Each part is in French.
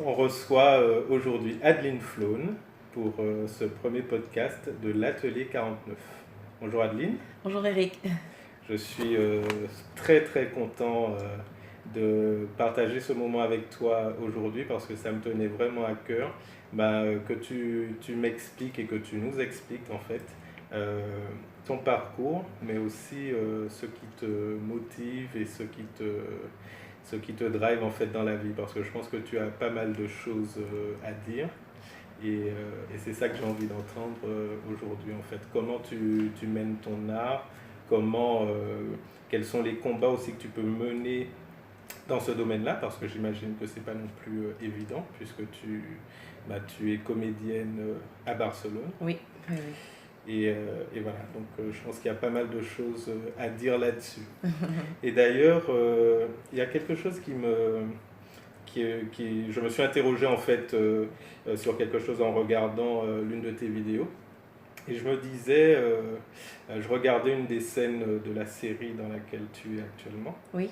on reçoit aujourd'hui Adeline Flone pour ce premier podcast de l'Atelier 49. Bonjour Adeline. Bonjour Eric. Je suis très très content de partager ce moment avec toi aujourd'hui parce que ça me tenait vraiment à cœur que tu m'expliques et que tu nous expliques en fait ton parcours, mais aussi ce qui te motive et ce qui te drive en fait dans la vie, parce que je pense que tu as pas mal de choses à dire et c'est ça que j'ai envie d'entendre aujourd'hui en fait. Comment tu mènes ton art, quels sont les combats aussi que tu peux mener dans ce domaine-là, parce que j'imagine que c'est pas non plus évident puisque tu es comédienne à Barcelone. Oui, oui, Et voilà, donc je pense qu'il y a pas mal de choses à dire là-dessus. Et d'ailleurs, il y a quelque chose je me suis interrogé en fait sur quelque chose en regardant l'une de tes vidéos. Et je me disais, je regardais une des scènes de la série dans laquelle tu es actuellement. oui.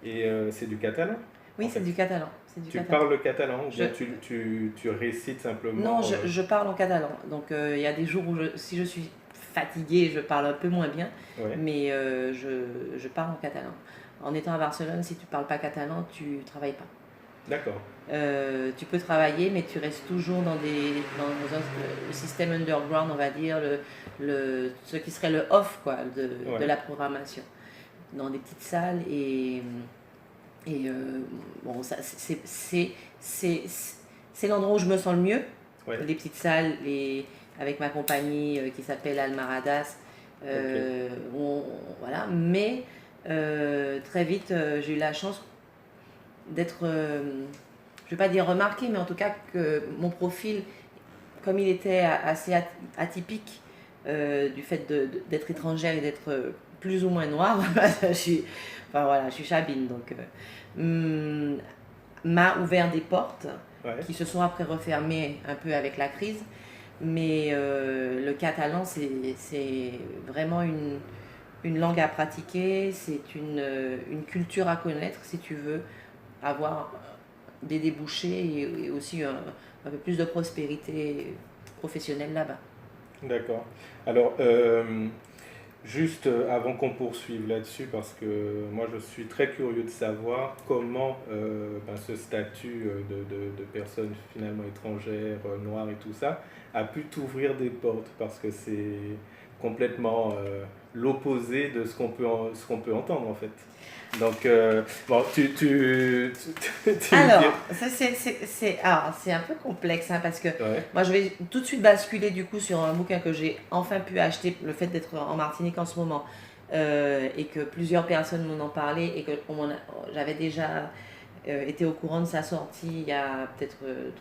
Et c'est du catalan? Oui, c'est du catalan. Tu parles le catalan ou bien tu récites simplement? Non, je parle en catalan. Donc il y a des jours où si je suis fatiguée, je parle un peu moins bien, Ouais. mais je parle en catalan. En étant à Barcelone, si tu ne parles pas catalan, tu ne travailles pas. D'accord. Tu peux travailler, mais tu restes toujours dans le système underground, on va dire, ce qui serait le off quoi, de la programmation. Dans des petites salles bon, c'est l'endroit où je me sens le mieux. Ouais. Les petites salles, avec ma compagnie qui s'appelle Almaradas. Okay. Voilà. Mais très vite, j'ai eu la chance d'être, je ne vais pas dire remarqué, mais en tout cas que mon profil, comme il était assez atypique du fait d'être étrangère et d'être plus ou moins noire, je suis chabine, donc m'a ouvert des portes qui se sont après refermées un peu avec la crise, mais le catalan c'est vraiment une langue à pratiquer, c'est une culture à connaître si tu veux avoir des débouchés et aussi un peu plus de prospérité professionnelle là-bas. D'accord. Alors, juste avant qu'on poursuive là-dessus, parce que moi je suis très curieux de savoir comment ce statut de personne finalement étrangère, noire et tout ça, a pu t'ouvrir des portes, parce que c'est complètement l'opposé de ce qu'on peut entendre en fait. Donc, bon, alors, c'est un peu complexe parce que moi je vais tout de suite basculer du coup sur un bouquin que j'ai enfin pu acheter, le fait d'être en Martinique en ce moment et que plusieurs personnes m'en ont parlé et que j'avais déjà été au courant de sa sortie il y a peut-être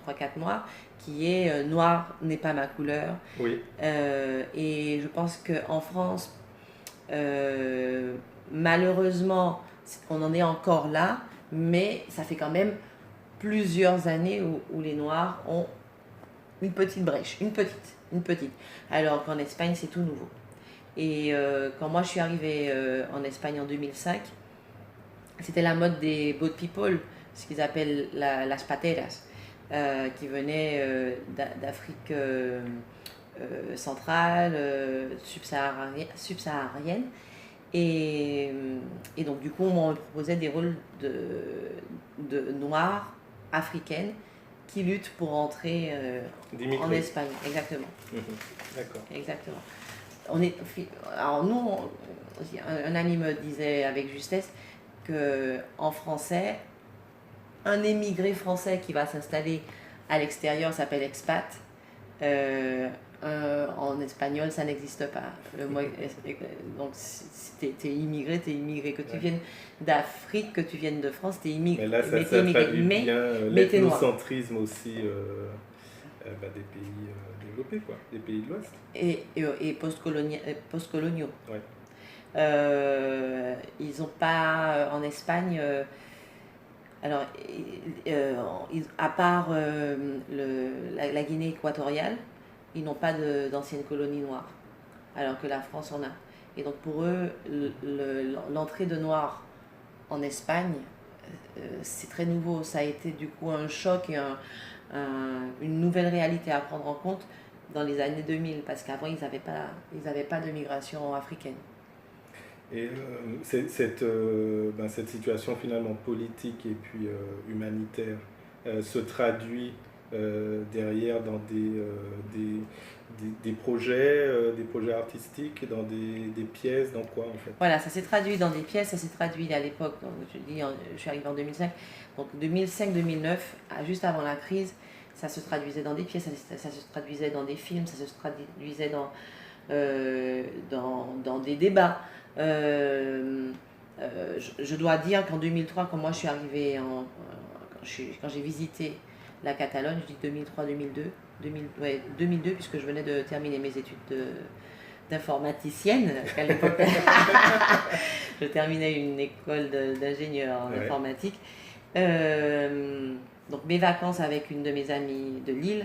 3-4 mois, qui est Noir n'est pas ma couleur. Oui. Et je pense qu'en France, malheureusement, on en est encore là, mais ça fait quand même plusieurs années où les Noirs ont une petite brèche, une petite. Alors qu'en Espagne, c'est tout nouveau. Et quand moi je suis arrivée en Espagne en 2005, c'était la mode des boat people, ce qu'ils appellent las pateras, qui venaient d'Afrique centrale, subsaharienne. Et donc du coup on me proposait des rôles de noires africaines qui luttent pour rentrer en Espagne. Exactement. D'accord. Exactement. Alors nous, un ami me disait avec justesse qu'en français, un émigré français qui va s'installer à l'extérieur s'appelle expat. En espagnol, ça n'existe pas. Donc, si t'es immigré, que tu viennes d'Afrique, que tu viennes de France, t'es immigré. Mais là, ça traduit bien l'ethnocentrisme aussi des pays développés, quoi, des pays de l'Ouest. Et post-coloniaux. Ouais. Ils n'ont pas, en Espagne, alors, à part la Guinée équatoriale, ils n'ont pas d'anciennes colonies noires, alors que la France en a. Et donc pour eux, l'entrée de Noirs en Espagne c'est très nouveau. Ça a été du coup un choc et une nouvelle réalité à prendre en compte dans les années 2000, parce qu'avant, ils n'avaient pas de migration africaine. Et cette situation finalement politique et puis humanitaire se traduit derrière dans des projets artistiques, dans des pièces, dans quoi en fait? Voilà, ça s'est traduit dans des pièces, ça s'est traduit à l'époque, je suis arrivée en 2005, donc 2005-2009, juste avant la crise, ça se traduisait dans des pièces, ça se traduisait dans des films, ça se traduisait dans des débats. Je dois dire qu'en 2003, quand moi je suis arrivée, quand j'ai visité la Catalogne, je dis 2003-2002, 2002, puisque je venais de terminer mes études d'informaticienne, qu'à l'époque je terminais une école d'ingénieur en informatique. Donc mes vacances avec une de mes amies de Lille,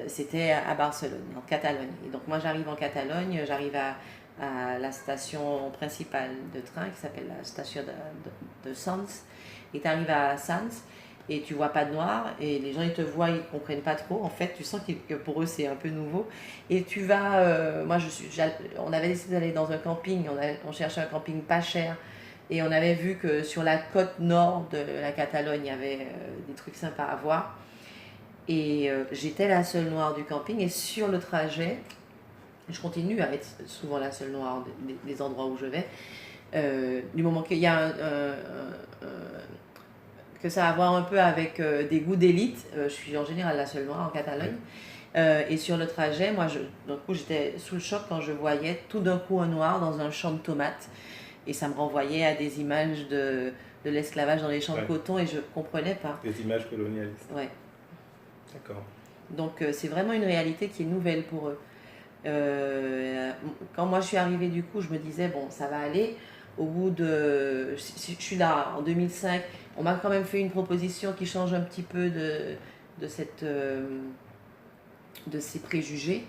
c'était à Barcelone, en Catalogne. Et donc moi j'arrive en Catalogne, j'arrive à la station principale de train qui s'appelle la station de Sants. Et tu arrives à Sants et tu vois pas de noir et les gens ils te voient, ils comprennent pas trop. En fait, tu sens que pour eux c'est un peu nouveau. Et tu vas, on avait décidé d'aller dans un camping, on cherchait un camping pas cher. Et on avait vu que sur la côte nord de la Catalogne, il y avait des trucs sympas à voir. Et j'étais la seule noire du camping. Et sur le trajet, je continue à être souvent la seule noire des endroits où je vais. Du moment qu'il y a que ça a à voir un peu avec des goûts d'élite, je suis en général la seule noire en Catalogne. Et sur le trajet, d'un coup, j'étais sous le choc quand je voyais tout d'un coup un noir dans un champ de tomates. Et ça me renvoyait à des images de l'esclavage dans les champs de coton et je ne comprenais pas. Des images colonialistes. Ouais. D'accord. Donc c'est vraiment une réalité qui est nouvelle pour eux. Quand moi je suis arrivée du coup, je me disais bon ça va aller. Au bout de... Je suis là en 2005, on m'a quand même fait une proposition qui change un petit peu de ces préjugés.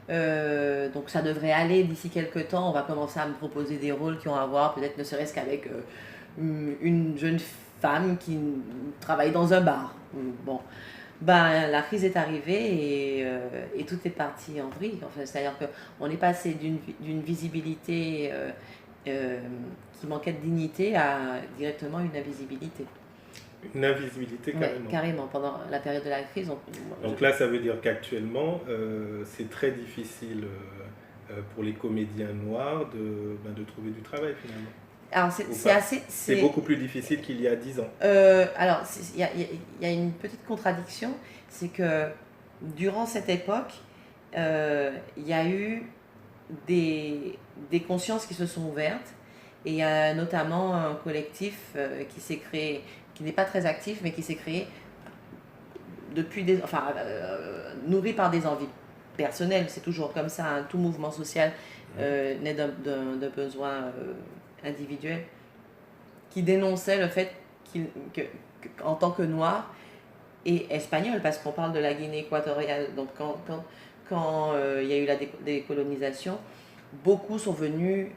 Donc ça devrait aller d'ici quelques temps. On va commencer à me proposer des rôles qui ont à voir, peut-être ne serait-ce qu'avec une jeune femme qui travaille dans un bar. Bon, ben la crise est arrivée et tout est parti en vrille. Enfin, c'est-à-dire qu'on est passé d'une visibilité qui manquait de dignité à directement une invisibilité. Une invisibilité carrément. Ouais, carrément, pendant la période de la crise. Donc là, ça veut dire qu'actuellement, c'est très difficile pour les comédiens noirs de trouver du travail finalement. Alors c'est beaucoup plus difficile qu'il y a 10 ans. Alors, il y a une petite contradiction, c'est que durant cette époque, il y a eu des consciences qui se sont ouvertes. Et il y a notamment un collectif qui s'est créé, qui n'est pas très actif, mais qui s'est créé nourri par des envies personnelles. C'est toujours comme ça, hein. Tout mouvement social naît d'un besoin individuel, qui dénonçait le fait qu'en tant que noir et espagnol, parce qu'on parle de la Guinée équatoriale, donc quand il y a eu la décolonisation, beaucoup sont venus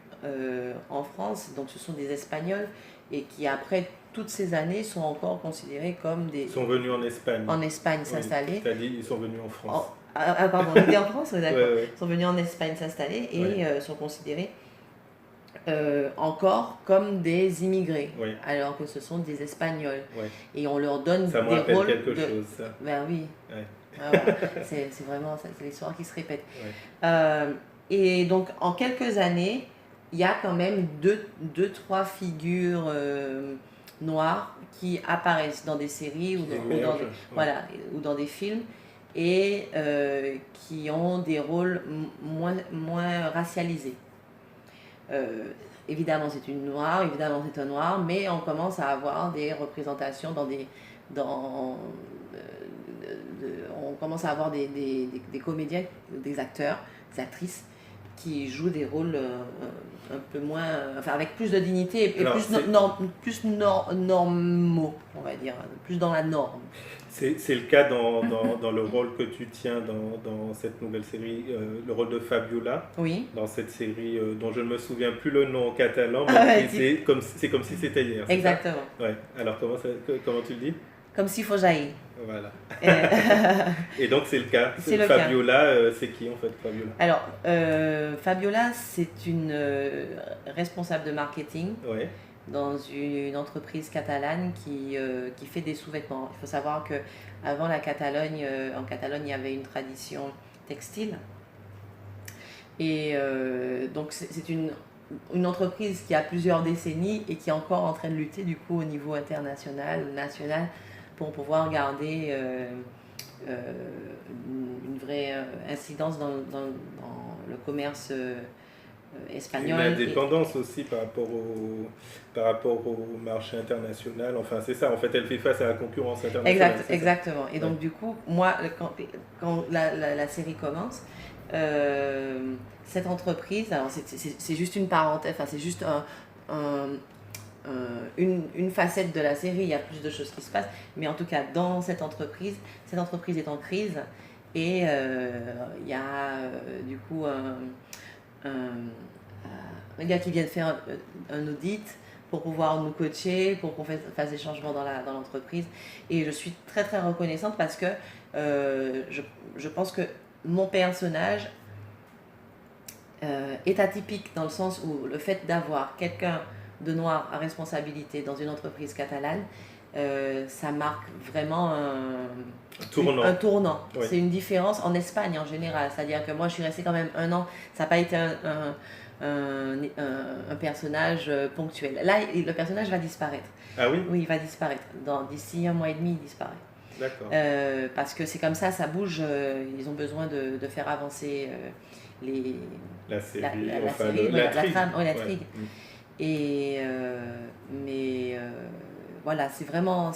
en France, donc ce sont des Espagnols, et qui après toutes ces années sont encore considérés comme des... Ils sont venus en Espagne. En Espagne s'installer. C'est-à-dire ils sont venus en France. Pardon, on dit en France, d'accord. Ouais. Ils sont venus en Espagne s'installer et sont considérés encore comme des immigrés, alors que ce sont des Espagnols. Et on leur donne ça des rôles... quelque chose, ça. Ben oui. Voilà. C'est vraiment c'est l'histoire qui se répète. Et donc, en quelques années, il y a quand même deux, trois figures noires qui apparaissent dans des séries ou dans des films et qui ont des rôles moins racialisés. Évidemment, c'est une noire, évidemment, c'est un noir, mais on commence à avoir des représentations on commence à avoir des comédiens, des acteurs, des actrices qui jouent des rôles un peu moins, avec plus de dignité et plus normaux, on va dire, plus dans la norme. C'est le cas dans le rôle que tu tiens dans cette nouvelle série, le rôle de Fabiola, Oui. dans cette série dont je ne me souviens plus le nom en catalan, Ah mais ouais, c'est comme si c'était hier, c'est ça? exactement. Ouais. Alors comment tu le dis? Comme si faut jaillir. Voilà. Euh, Et donc c'est le cas. c'est le cas. Fabiola, c'est qui en fait Fabiola? Alors, Fabiola, c'est une responsable de marketing Ouais. dans une entreprise catalane qui fait des sous-vêtements. Il faut savoir que avant la Catalogne, en Catalogne, il y avait une tradition textile. Et donc, c'est une entreprise qui a plusieurs décennies et qui est encore en train de lutter du coup au niveau international, national, pour pouvoir garder une vraie incidence dans le commerce espagnol. Une indépendance aussi par rapport au marché international. Enfin, c'est ça. En fait, elle fait face à la concurrence internationale. Exactement. Et donc, Ouais. du coup, moi, quand la série commence, cette entreprise, alors c'est juste une parenthèse, enfin, c'est juste une facette de la série, il y a plus de choses qui se passent, mais en tout cas, dans cette entreprise est en crise et il y a du coup un gars qui vient de faire un audit pour pouvoir nous coacher, pour qu'on fasse des changements dans l'entreprise. Et je suis très très reconnaissante parce que je pense que mon personnage est atypique dans le sens où le fait d'avoir quelqu'un de noir à responsabilité dans une entreprise catalane, ça marque vraiment un tournant. Oui. C'est une différence en Espagne en général. C'est-à-dire que moi, je suis restée quand même 1 an. Ça n'a pas été un personnage ponctuel. Là, le personnage va disparaître. Ah oui? Oui, il va disparaître. D'ici 1 mois et demi, il disparaît. D'accord. Parce que c'est comme ça bouge. Ils ont besoin de faire avancer La série, la trame, la Ouais. trigue. Et voilà, c'est vraiment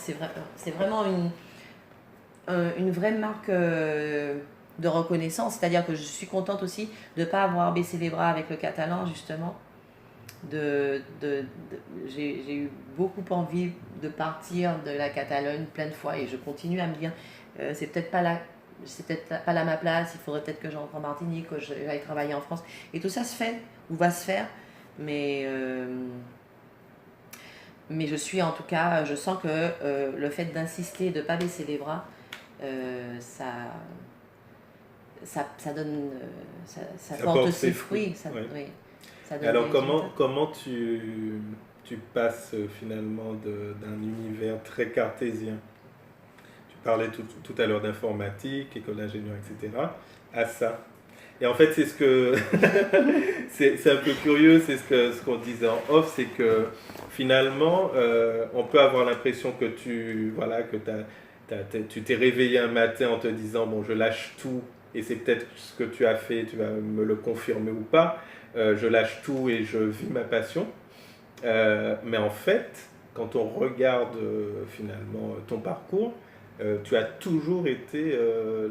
une vraie marque de reconnaissance. C'est-à-dire que je suis contente aussi de ne pas avoir baissé les bras avec le catalan, justement. J'ai eu beaucoup envie de partir de la Catalogne plein de fois et je continue à me dire c'est peut-être pas là ma place, il faudrait peut-être que j'entre en Martinique, que j'aille travailler en France. Et tout ça se fait ou va se faire, mais je suis en tout cas, je sens que le fait d'insister, de ne pas baisser les bras, ça donne, ça porte ses fruits. Ouais. Oui, ça donne Alors des résultats. comment tu passes finalement d'un univers très cartésien, tu parlais tout à l'heure d'informatique, école d'ingénieur, etc., à ça? Et en fait, c'est ce que c'est un peu curieux, c'est ce qu'on disait en off, c'est que finalement, on peut avoir l'impression que tu t'es réveillé un matin en te disant bon, je lâche tout, et c'est peut-être ce que tu as fait, tu vas me le confirmer ou pas. Je lâche tout et je vis ma passion. Mais en fait, quand on regarde finalement ton parcours, tu as toujours été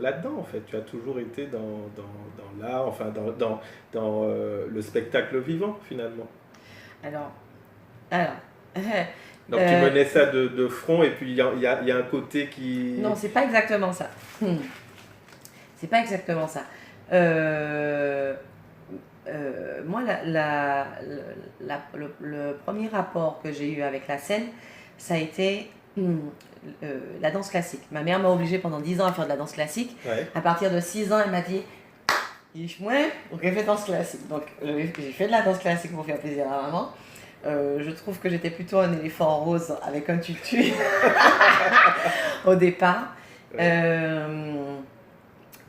là-dedans, en fait. Tu as toujours été dans l'art, enfin dans le spectacle vivant, finalement. Alors, Donc tu menais ça de front, et puis il y a un côté qui... non, c'est pas exactement ça. C'est pas exactement ça. Moi, le premier rapport que j'ai eu avec la scène, ça a été la danse classique. Ma mère m'a obligée pendant 10 ans à faire de la danse classique. Ouais. À partir de 6 ans, elle m'a dit ouais, donc elle fait danse classique. Donc j'ai fait de la danse classique pour faire plaisir à maman. Je trouve que j'étais plutôt un éléphant rose avec un tutu au départ.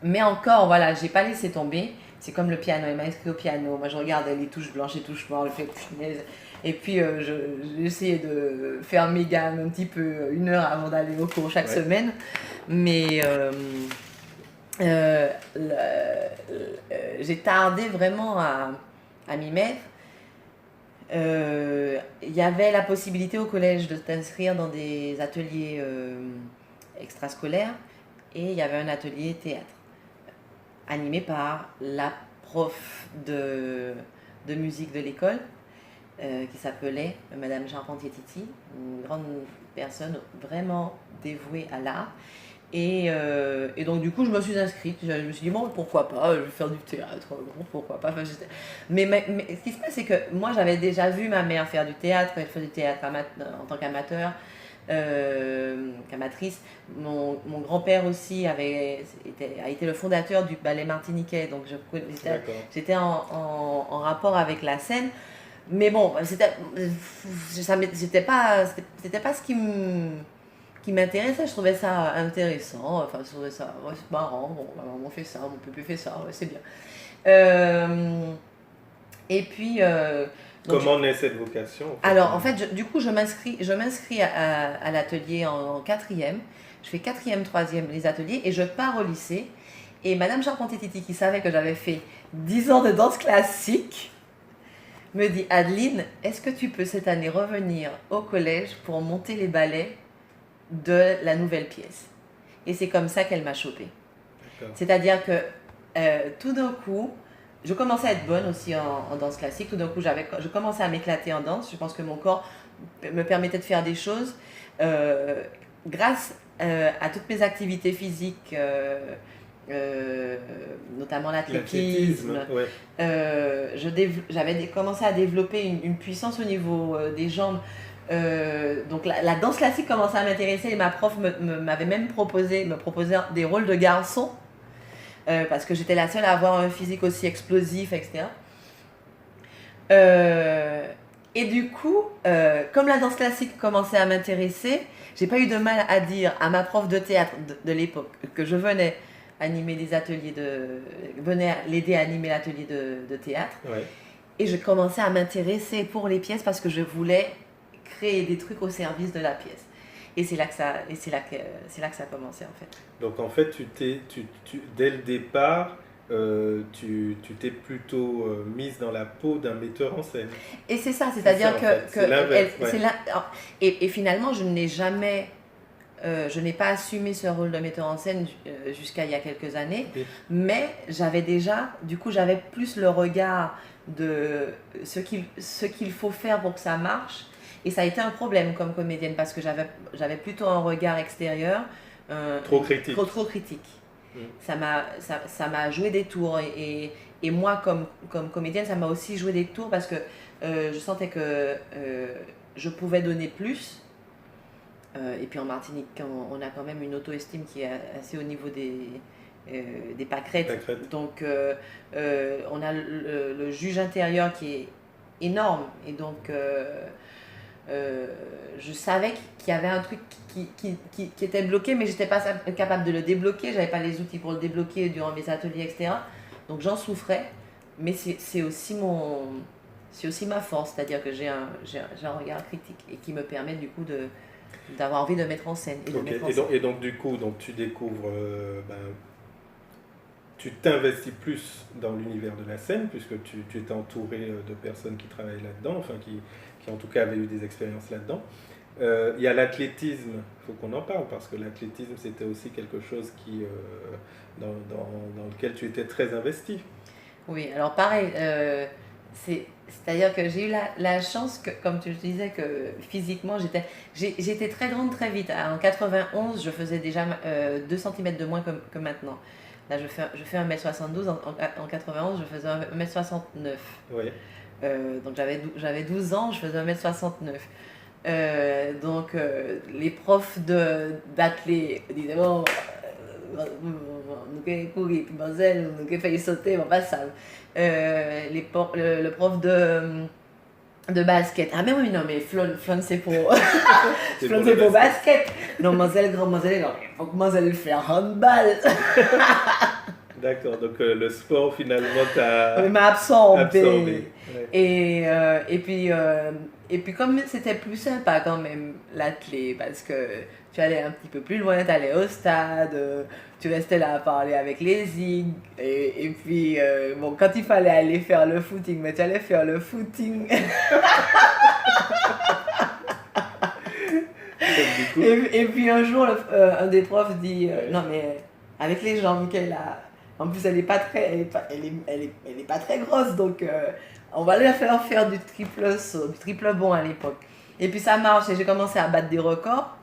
Mais encore, voilà, j'ai pas laissé tomber. C'est comme le piano, elle m'a inscrit au piano. Moi, je regardais les touches blanches et touches noires, je fais punaise. Et puis, j'ai essayé de faire mes gammes un petit peu 1 heure avant d'aller au cours chaque semaine. Mais j'ai tardé vraiment à m'y mettre. Il y avait la possibilité au collège de t'inscrire dans des ateliers extrascolaires et il y avait un atelier théâtre animé par la prof de musique de l'école qui s'appelait Madame Charpentier-Titi, une grande personne vraiment dévouée à l'art. Et donc du coup je me suis inscrite, je me suis dit bon pourquoi pas, je vais faire du théâtre, bon, pourquoi pas. Enfin, mais ce qui se passe c'est que moi j'avais déjà vu ma mère faire du théâtre, elle faisait du théâtre en tant qu'amateur, qu'amatrice. Mon grand-père aussi a été le fondateur du ballet martiniquais, donc j'étais en rapport avec la scène. Mais bon, c'était pas ce qui m'intéressait, je trouvais ça intéressant, enfin je trouvais ça ouais, c'est marrant, bon, ma maman fait ça, mon pépé fait ça, ouais, c'est bien. Et puis... Comment naît cette vocation en fait? Alors en fait, du coup je m'inscris à l'atelier en quatrième, je fais quatrième, troisième les ateliers et je pars au lycée. Et Madame Charpentier-Titi, qui savait que j'avais fait 10 ans de danse classique, me dit Adeline, est-ce que tu peux cette année revenir au collège pour monter les ballets de la nouvelle pièce? Et c'est comme ça qu'elle m'a chopée. C'est-à-dire que tout d'un coup, je commençais à être bonne aussi en danse classique. Tout d'un coup, je commençais à m'éclater en danse. Je pense que mon corps me permettait de faire des choses grâce à toutes mes activités physiques. Notamment l'athlétisme. Ouais. J'avais commencé à développer une puissance au niveau des jambes. Donc la danse classique commençait à m'intéresser et ma prof m'avait même proposé des rôles de garçon parce que j'étais la seule à avoir un physique aussi explosif, etc. Et du coup, comme la danse classique commençait à m'intéresser, j'ai pas eu de mal à dire à ma prof de théâtre de l'époque que je venais venais l'aider à animer l'atelier de théâtre. Ouais. Et je commençais à m'intéresser pour les pièces parce que je voulais créer des trucs au service de la pièce. Et c'est là que ça a commencé en fait. Donc en fait, dès le départ, tu t'es plutôt mise dans la peau d'un metteur en scène. Et c'est ça, c'est-à-dire c'est l'inverse. Et finalement, je n'ai pas assumé ce rôle de metteur en scène jusqu'à il y a quelques années, Oui. mais j'avais plus le regard de ce qu'il faut faire pour que ça marche. Et ça a été un problème comme comédienne parce que j'avais plutôt un regard extérieur. Trop critique. Trop critique. Ça m'a joué des tours. Et moi, comme comédienne, ça m'a aussi joué des tours parce que je sentais que je pouvais donner plus. Et puis en Martinique, on a quand même une auto-estime qui est assez au niveau des pâquerettes. Donc on a le juge intérieur qui est énorme. Et donc je savais qu'il y avait un truc qui était bloqué, mais je n'étais pas capable de le débloquer. Je n'avais pas les outils pour le débloquer durant mes ateliers, etc. Donc j'en souffrais. Mais c'est aussi ma force. C'est-à-dire que j'ai un regard critique et qui me permet du coup d'avoir envie de mettre en scène. Et donc du coup, tu découvres, tu t'investis plus dans l'univers de la scène, puisque tu étais entouré de personnes qui travaillent là-dedans, enfin qui en tout cas avaient eu des expériences là-dedans. Il y a l'athlétisme, il faut qu'on en parle, parce que l'athlétisme c'était aussi quelque chose dans lequel tu étais très investi. Oui, alors pareil, c'est-à-dire que j'ai eu la chance, que, comme tu le disais, que physiquement, j'étais très grande très vite. En 91, je faisais déjà 2 cm de moins que maintenant. Là, je fais 1m72. En 91, je faisais 1m69. Oui. Donc j'avais 12 ans, je faisais 1m69. Donc les profs d'athlètes disaient bon, nous avons couru, puis Marcel, nous avons failli sauter, bon, pas ça. Le prof de basket. Ah mais oui, non, mais Flon c'est pour... Flon c'est pour basket. Non, Marcel, non, il faut que Marcel fasse handball. D'accord, donc le sport finalement m'a absorbé. Ouais. Et puis comme c'était plus sympa quand même l'athlé, parce que tu allais un petit peu plus loin, tu allais au stade, tu restais là à parler avec les zig, et puis bon, quand il fallait aller faire le footing, mais tu allais faire le footing. Et puis un jour, un des profs dit non mais avec les jambes qu'elle a, en plus elle est pas très grosse, donc on va leur faire du triple saut, du triple bond à l'époque. Et puis ça marche et j'ai commencé à battre des records.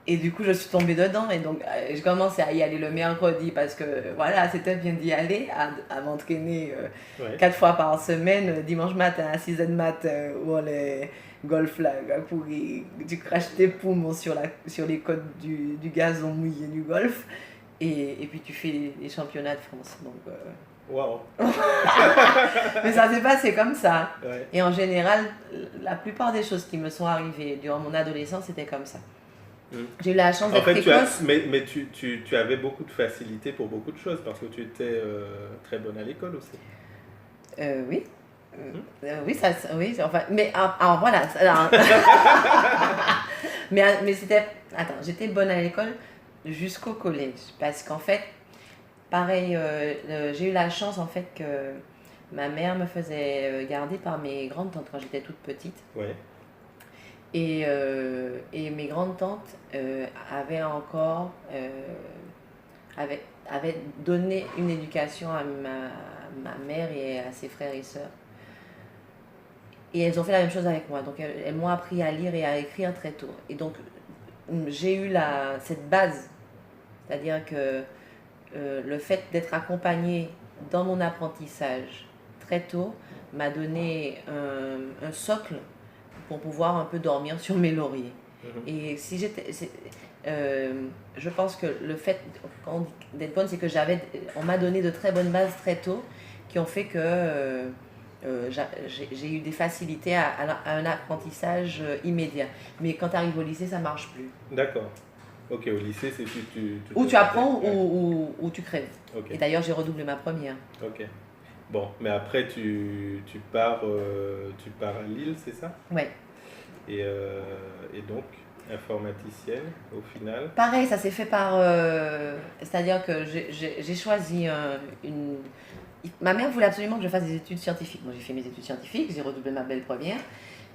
Et du coup, je suis tombée dedans et donc j'ai commencé à y aller le mercredi parce que voilà, c'était bien d'y aller, à m'entraîner 4 fois par semaine, dimanche matin à 6h de matin, où on est golf là, pour tu craches tes poumons sur les côtes du gazon mouillé du golf et puis tu fais les championnats de France. Donc, Wow. mais ça s'est passé comme ça. Ouais. Et en général, la plupart des choses qui me sont arrivées durant mon adolescence, c'était comme ça. J'ai eu la chance d'être précoce. Mais tu avais beaucoup de facilité pour beaucoup de choses parce que tu étais très bonne à l'école aussi. Oui. Oui, oui, enfin, mais alors voilà. mais c'était. Attends, j'étais bonne à l'école jusqu'au collège parce qu'en fait, pareil, j'ai eu la chance en fait que ma mère me faisait garder par mes grandes tantes quand j'étais toute petite. Ouais. Et mes grandes tantes avaient encore avaient donné une éducation à ma mère et à ses frères et sœurs. Et elles ont fait la même chose avec moi. Donc elles m'ont appris à lire et à écrire très tôt. Et donc j'ai eu cette base. C'est-à-dire que le fait d'être accompagnée dans mon apprentissage très tôt m'a donné un socle pour pouvoir un peu dormir sur mes lauriers. Et si je pense que le fait d'être bonne, c'est que on m'a donné de très bonnes bases très tôt qui ont fait que j'ai eu des facilités à un apprentissage immédiat. Mais quand tu arrives au lycée, ça ne marche plus. D'accord. Ok, au lycée, c'est où tu apprends ou tu crèves. Okay. Et d'ailleurs, j'ai redoublé ma première. Ok. Bon, mais après, tu pars à Lille, c'est ça? Ouais. Et donc, informaticienne, au final? Pareil, ça s'est fait par... c'est-à-dire que j'ai choisi une... Ma mère voulait absolument que je fasse des études scientifiques. Moi, j'ai fait mes études scientifiques, j'ai redoublé ma belle première.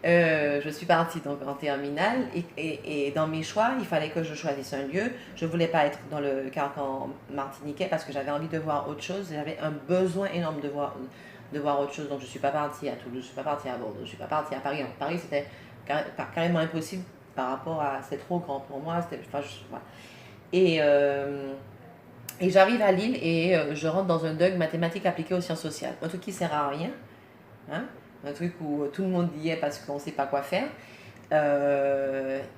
Je suis partie donc en terminale et dans mes choix, il fallait que je choisisse un lieu. Je ne voulais pas être dans le carcan martiniquais parce que j'avais envie de voir autre chose. J'avais un besoin énorme de voir autre chose. Donc je ne suis pas partie à Toulouse, je ne suis pas partie à Bordeaux, je ne suis pas partie à Paris. Paris, c'était carrément impossible par rapport à... C'était trop grand pour moi. Voilà. Et j'arrive à Lille et je rentre dans un DUG mathématiques appliquées aux sciences sociales. Un truc qui ne sert à rien. Hein, un truc où tout le monde y est parce qu'on ne sait pas quoi faire.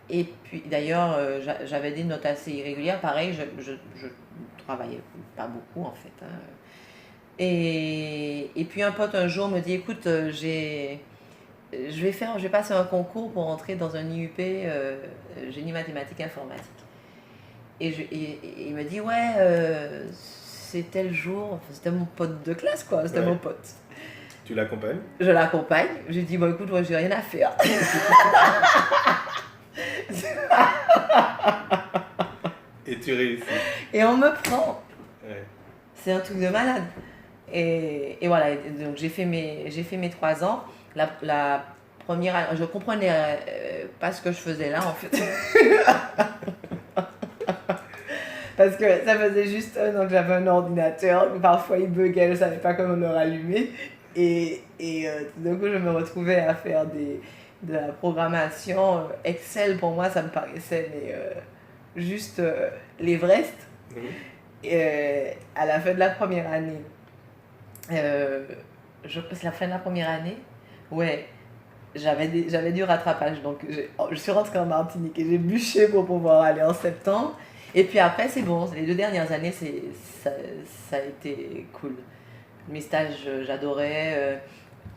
Et puis d'ailleurs, j'avais des notes assez irrégulières. Pareil, je travaillais pas beaucoup en fait. Hein. Et puis un pote un jour me dit, écoute, je vais passer un concours pour entrer dans un IUP génie mathématique informatique. Et il me dit, ouais, c'est tel jour. C'était mon pote de classe quoi, c'était mon pote. Tu l'accompagnes? Je l'accompagne. J'ai dit, bon écoute, moi j'ai rien à faire. Et tu réussis. Et on me prend. Ouais. C'est un truc de malade. Et voilà, donc j'ai fait mes 3 ans. La première année, je comprenais pas ce que je faisais là en fait. Parce que ça faisait juste un an que j'avais un ordinateur. Parfois il buguait, je ne savais pas comment le rallumer. Et tout d'un coup, je me retrouvais à faire de la programmation. Excel, pour moi, ça me paraissait juste l'Everest. Et à la fin de la première année, c'est la fin de la première année, ouais, j'avais du rattrapage. Donc, je suis rentrée en Martinique et j'ai bûché pour pouvoir aller en septembre. Et puis après, c'est bon. Les 2 dernières années, ça a été cool. Mes stages, j'adorais.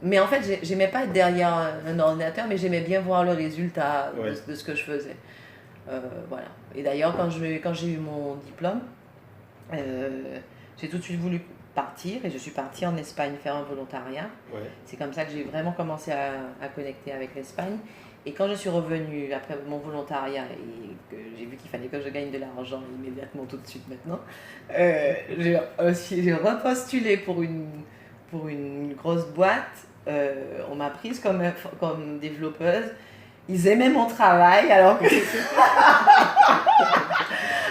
Mais en fait, j'aimais pas être derrière un ordinateur, mais j'aimais bien voir le résultat de ce que je faisais. Voilà. Et d'ailleurs, quand j'ai eu mon diplôme, j'ai tout de suite voulu partir et je suis partie en Espagne faire un volontariat. Ouais. C'est comme ça que j'ai vraiment commencé à connecter avec l'Espagne. Et quand je suis revenue après mon volontariat et que j'ai vu qu'il fallait que je gagne de l'argent immédiatement tout de suite maintenant, j'ai repostulé pour une grosse boîte. On m'a prise comme développeuse. Ils aimaient mon travail alors que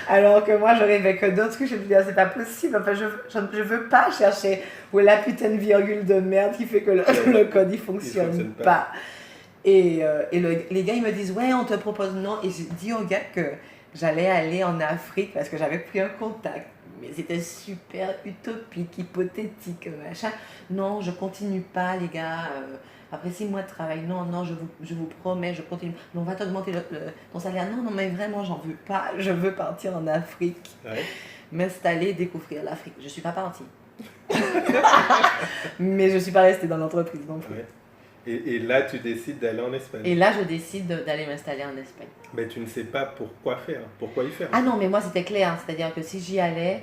Alors que moi, je rêvais que d'autres trucs. Je me disais, c'est pas possible. Enfin, je veux pas chercher où est la putain de virgule de merde qui fait que le code, il fonctionne pas. Et les gars, ils me disent, ouais, on te propose non. Et j'ai dit aux gars que j'allais aller en Afrique parce que j'avais pris un contact. Mais c'était super utopique, hypothétique, machin. Non, je continue pas, les gars. Après 6 mois de travail, non, je vous promets, je continue. Non, on va t'augmenter ton salaire. Non, mais vraiment, j'en veux pas. Je veux partir en Afrique. Ouais. M'installer, découvrir l'Afrique. Je suis pas partie. Mais je suis pas restée dans l'entreprise non plus. Ouais. Et là, tu décides d'aller en Espagne. Et là, je décide d'aller m'installer en Espagne. Mais tu ne sais pas pourquoi y faire. Ah non, mais moi, c'était clair. C'est-à-dire que si j'y allais,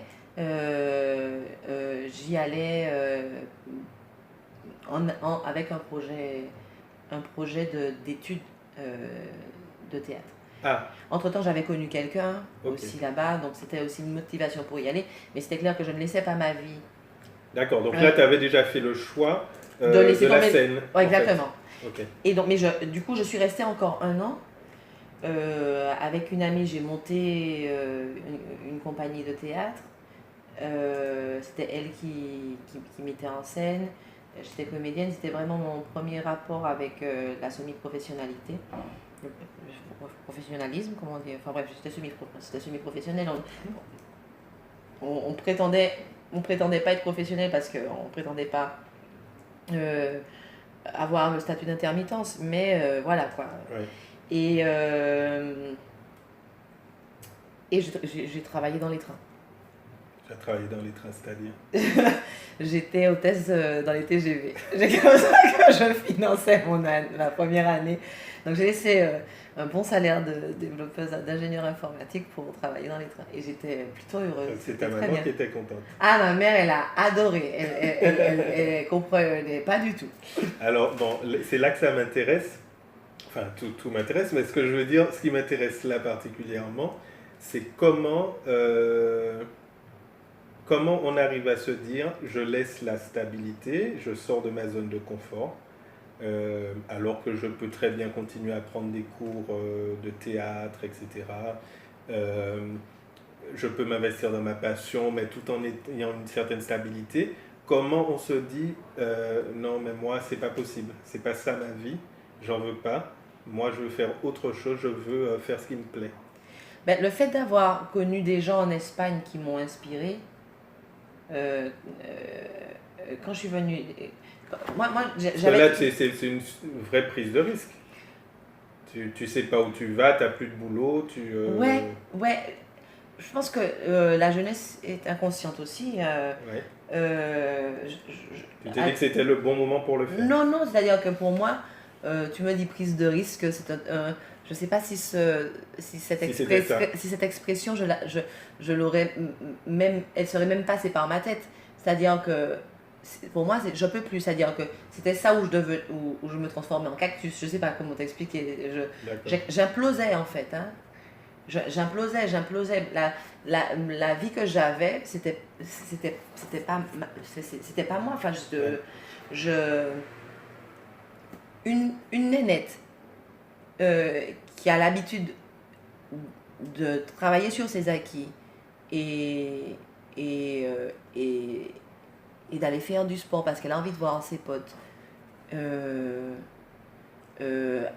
avec un projet d'études de théâtre. Ah. Entre-temps, j'avais connu quelqu'un aussi là-bas, donc c'était aussi une motivation pour y aller. Mais c'était clair que je ne laissais pas ma vie. D'accord, donc là, tu avais déjà fait le choix de la scène. Ouais, exactement. Okay. Et donc, du coup, je suis restée encore 1 an. Avec une amie, j'ai monté une compagnie de théâtre. C'était elle qui mettait en scène. J'étais comédienne, c'était vraiment mon premier rapport avec la semi-professionnalité. Professionnalisme, comment dire. Enfin bref, c'était semi-professionnel. On prétendait pas être professionnel parce qu'on prétendait pas avoir le statut d'intermittence, mais voilà quoi. Ouais. Et j'ai travaillé dans les trains. Tu as travaillé dans les trains, c'est-à-dire J'étais hôtesse dans les TGV. C'est comme ça que je finançais ma première année. Donc j'ai laissé un bon salaire de développeuse, d'ingénieur informatique pour travailler dans les trains. Et j'étais plutôt heureuse. C'est ta maman qui était contente. Ah, ma mère, elle a adoré. Elle comprenait pas du tout. Alors, bon, c'est là que ça m'intéresse. Enfin, tout m'intéresse, mais ce que je veux dire, ce qui m'intéresse là particulièrement, c'est comment on arrive à se dire, je laisse la stabilité, je sors de ma zone de confort, alors que je peux très bien continuer à prendre des cours de théâtre, etc. Je peux m'investir dans ma passion, mais tout en ayant une certaine stabilité. Comment on se dit, non, mais moi, c'est pas possible, c'est pas ça ma vie, j'en veux pas. Moi, je veux faire autre chose, je veux faire ce qui me plaît. Ben, le fait d'avoir connu des gens en Espagne qui m'ont inspiré, quand je suis venue... Moi j'avais... Là, c'est une vraie prise de risque. Tu sais pas où tu vas, tu n'as plus de boulot, Ouais. Je pense que la jeunesse est inconsciente aussi. Ouais. Tu t'es dit que c'était le bon moment pour le faire? Non, c'est-à-dire que pour moi... tu me dis prise de risque, je ne sais pas si cette expression, je l'aurais même, elle serait même passée par ma tête. C'est-à-dire que pour moi, je peux plus. C'est-à-dire que c'était ça où je me transformais en cactus. Je ne sais pas comment t'expliquer. J'implosais en fait. Hein. J'implosais. La vie que j'avais, c'était pas moi. Enfin, une nénette qui a l'habitude de travailler sur ses acquis et d'aller faire du sport parce qu'elle a envie de voir ses potes,